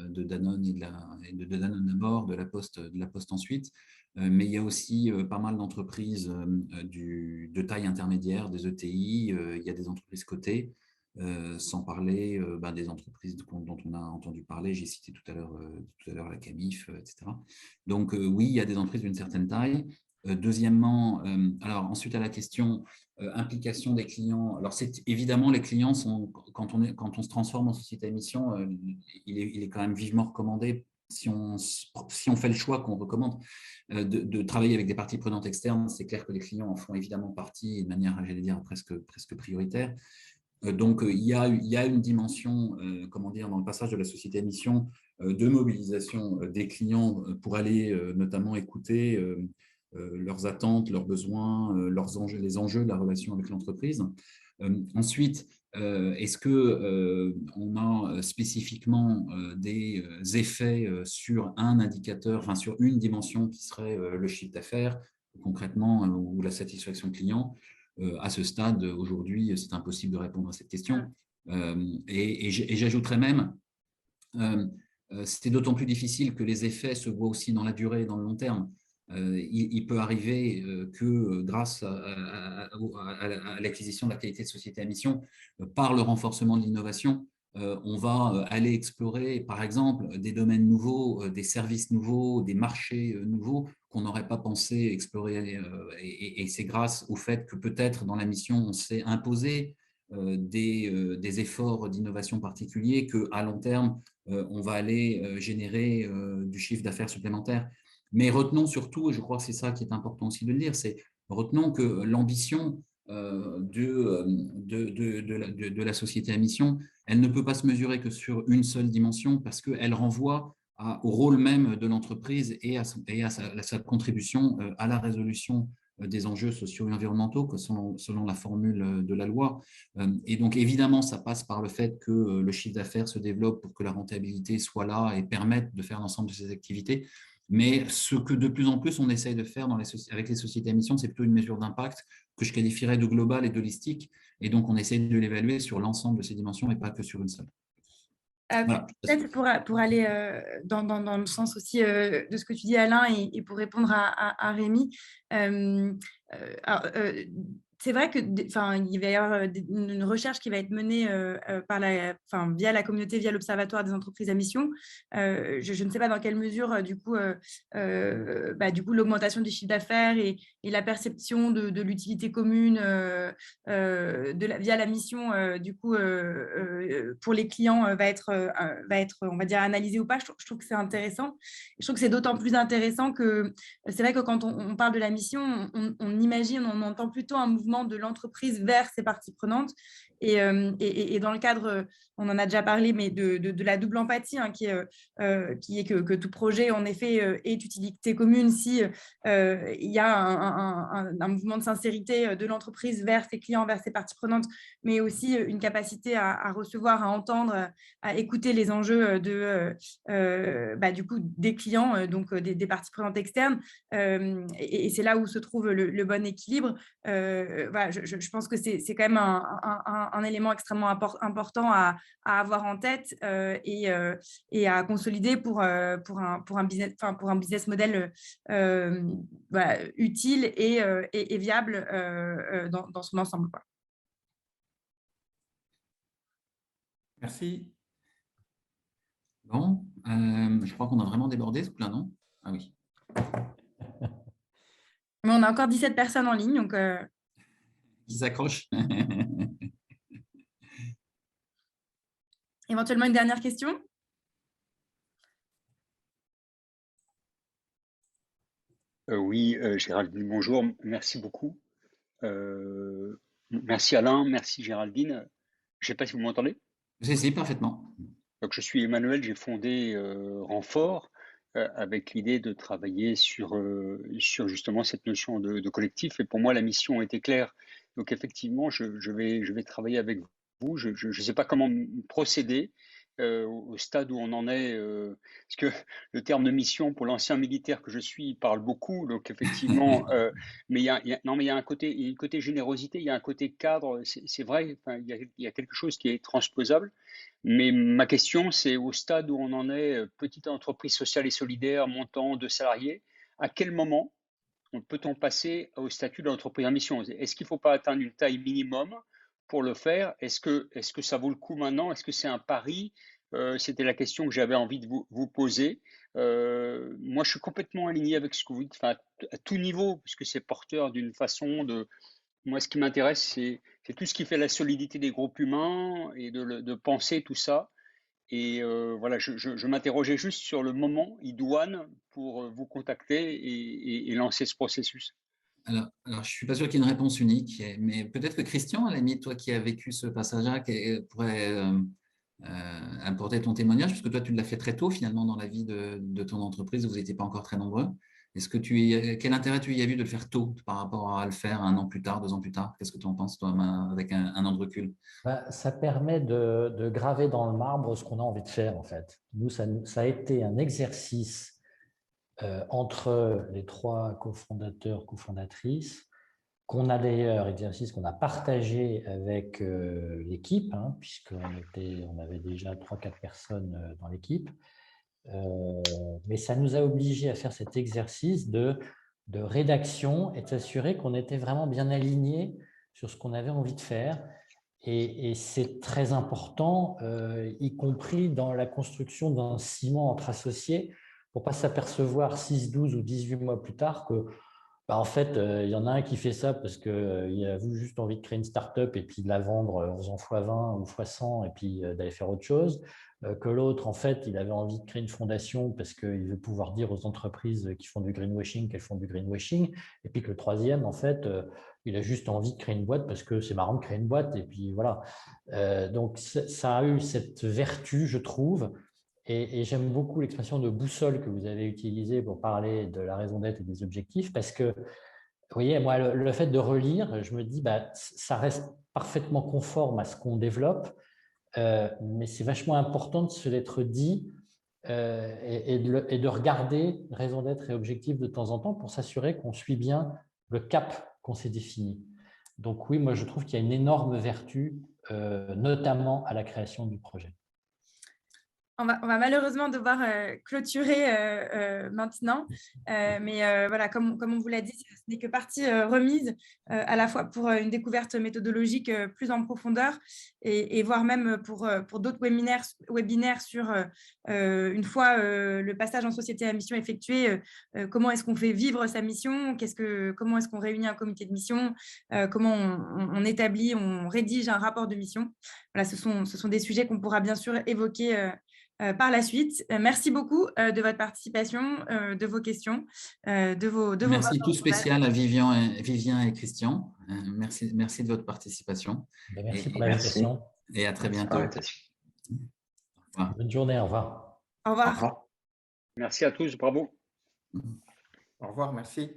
de Danone et de Danone d'abord, de la Poste ensuite. Mais il y a aussi pas mal d'entreprises de taille intermédiaire, des ETI. Il y a des entreprises cotées. Sans parler des entreprises dont on a entendu parler, j'ai cité tout à l'heure la Camif, etc. Donc oui, il y a des entreprises d'une certaine taille. Deuxièmement, alors ensuite à la question implication des clients. Alors c'est évidemment les clients sont quand on se transforme en société à mission, il est quand même vivement recommandé si on fait le choix qu'on recommande de travailler avec des parties prenantes externes. C'est clair que les clients en font évidemment partie de manière, j'allais dire, presque prioritaire. Donc, il y a une dimension, comment dire, dans le passage de la société à mission, de mobilisation des clients pour aller notamment écouter leurs attentes, leurs besoins, les enjeux de la relation avec l'entreprise. Ensuite, est-ce qu'on a spécifiquement des effets sur un indicateur, enfin sur une dimension qui serait le chiffre d'affaires, concrètement, ou la satisfaction client? À ce stade, aujourd'hui, c'est impossible de répondre à cette question. Et j'ajouterais même, c'est d'autant plus difficile que les effets se voient aussi dans la durée et dans le long terme. Il peut arriver que grâce à l'acquisition de la qualité de société à mission, par le renforcement de l'innovation, on va aller explorer, par exemple, des domaines nouveaux, des services nouveaux, des marchés nouveaux qu'on n'aurait pas pensé explorer. Et c'est grâce au fait que peut-être dans la mission, on s'est imposé des efforts d'innovation particuliers qu'à long terme, on va aller générer du chiffre d'affaires supplémentaire. Mais retenons surtout, et je crois que c'est ça qui est important aussi de le dire, c'est retenons que l'ambition de la société à mission, elle ne peut pas se mesurer que sur une seule dimension parce qu'elle renvoie au rôle même de l'entreprise et à sa contribution à la résolution des enjeux sociaux et environnementaux selon la formule de la loi. Et donc, évidemment, ça passe par le fait que le chiffre d'affaires se développe pour que la rentabilité soit là et permette de faire l'ensemble de ces activités. Mais ce que de plus en plus on essaye de faire avec les sociétés à mission, c'est plutôt une mesure d'impact que je qualifierais de globale et de holistique. Et donc, on essaie de l'évaluer sur l'ensemble de ces dimensions et pas que sur une seule. Voilà. Peut-être pour aller dans le sens aussi de ce que tu dis, Alain, et pour répondre à Rémi, c'est vrai que, il va y avoir une recherche qui va être menée via la communauté, via l'Observatoire des entreprises à mission. Je ne sais pas dans quelle mesure, du coup, l'augmentation du chiffre d'affaires et la perception de l'utilité commune via la mission, pour les clients va être, on va dire, analysée ou pas. Je trouve que c'est intéressant. Je trouve que c'est d'autant plus intéressant que c'est vrai que quand on parle de la mission, on imagine, on entend plutôt un mouvement de l'entreprise vers ses parties prenantes. Et dans le cadre, on en a déjà parlé, mais de la double empathie, hein, qui est que tout projet, en effet, est utilité commune si il y a un mouvement de sincérité de l'entreprise vers ses clients, vers ses parties prenantes, mais aussi une capacité à recevoir, à entendre, à écouter les enjeux du coup, des clients, donc des parties prenantes externes. Et c'est là où se trouve le bon équilibre. Je pense que c'est quand même un élément extrêmement important à avoir en tête et à consolider pour un business model utile et viable dans son ensemble, quoi. Merci. Bon, je crois qu'on a vraiment débordé ce coup-là, non? Ah oui. Mais on a encore 17 personnes en ligne, donc Qui s'accrochent. éventuellement une dernière question. Oui, Géraldine, bonjour, merci beaucoup. Merci Alain, merci Géraldine. Je ne sais pas si vous m'entendez. Si, parfaitement. Donc, je suis Emmanuel, j'ai fondé Renfort avec l'idée de travailler sur justement cette notion de collectif. Et pour moi, la mission était claire. Donc, effectivement, je vais travailler avec vous. Je ne sais pas comment procéder au stade où on en est. Parce que le terme de mission, pour l'ancien militaire que je suis, il parle beaucoup. Donc, effectivement, mais non, mais il y a un côté, il y a une côté générosité, il y a un côté cadre. C'est vrai, enfin, il y a quelque chose qui est transposable. Mais ma question, c'est au stade où on en est, petite entreprise sociale et solidaire, montant de salariés, à quel moment peut-on passer au statut d'entreprise à mission? Est-ce qu'il ne faut pas atteindre une taille minimum pour le faire? Est-ce que ça vaut le coup maintenant? Est-ce que c'est un pari? C'était la question que j'avais envie de vous poser. Moi, je suis complètement aligné avec ce que vous dites, enfin, à tout niveau, puisque c'est porteur d'une façon de… Moi, ce qui m'intéresse, c'est tout ce qui fait la solidité des groupes humains et de penser tout ça. Et voilà, je m'interrogeais juste sur le moment idoine pour vous contacter et lancer ce processus. Alors, je ne suis pas sûr qu'il y ait une réponse unique, mais peut-être que Christian, à la limite, toi qui as vécu ce passage-là, pourrait apporter ton témoignage, puisque toi, tu l'as fait très tôt, finalement, dans la vie de ton entreprise, vous n'étiez pas encore très nombreux. Quel intérêt tu y as vu de le faire tôt par rapport à le faire 1 an plus tard, 2 ans plus tard? Qu'est-ce que tu en penses, toi, avec un an de recul? Ça permet de graver dans le marbre ce qu'on a envie de faire, en fait. Nous, ça a été un exercice entre les 3 cofondateurs, cofondatrices, qu'on a d'ailleurs, exercice qu'on a partagé avec l'équipe, hein, puisqu'on avait déjà 3-4 personnes dans l'équipe. Mais ça nous a obligés à faire cet exercice de rédaction et de s'assurer qu'on était vraiment bien alignés sur ce qu'on avait envie de faire. Et c'est très important, y compris dans la construction d'un ciment entre associés, pour ne pas s'apercevoir 6, 12 ou 18 mois plus tard que, en fait, il y en a un qui fait ça parce qu'il a juste envie de créer une start-up et puis de la vendre en faisant x20 ou x100 et puis d'aller faire autre chose. Que l'autre, en fait, il avait envie de créer une fondation parce qu'il veut pouvoir dire aux entreprises qui font du greenwashing qu'elles font du greenwashing. Et puis que le troisième, en fait, il a juste envie de créer une boîte parce que c'est marrant de créer une boîte. Et puis voilà. Donc, ça a eu cette vertu, je trouve. Et j'aime beaucoup l'expression de boussole que vous avez utilisée pour parler de la raison d'être et des objectifs parce que, vous voyez, moi, le fait de relire, je me dis, ça reste parfaitement conforme à ce qu'on développe. Mais c'est vachement important de se l'être dit et de regarder raison d'être et objectif de temps en temps pour s'assurer qu'on suit bien le cap qu'on s'est défini. Donc oui, moi je trouve qu'il y a une énorme vertu, notamment à la création du projet. On va malheureusement devoir clôturer maintenant, mais voilà, comme on vous l'a dit, ce n'est que partie remise à la fois pour une découverte méthodologique plus en profondeur et voire même pour d'autres webinaires sur une fois le passage en société à mission effectué, comment est-ce qu'on fait vivre sa mission, comment est-ce qu'on réunit un comité de mission, comment on établit, on rédige un rapport de mission. Voilà, ce sont des sujets qu'on pourra bien sûr évoquer par la suite. Merci beaucoup de votre participation, de vos questions, de vos Merci tout spécial à Vivien et Christian. Merci de votre participation. Merci pour l'invitation. Et à très bientôt. Bonne journée, au revoir. Au revoir. Merci à tous, bravo. Au revoir, merci.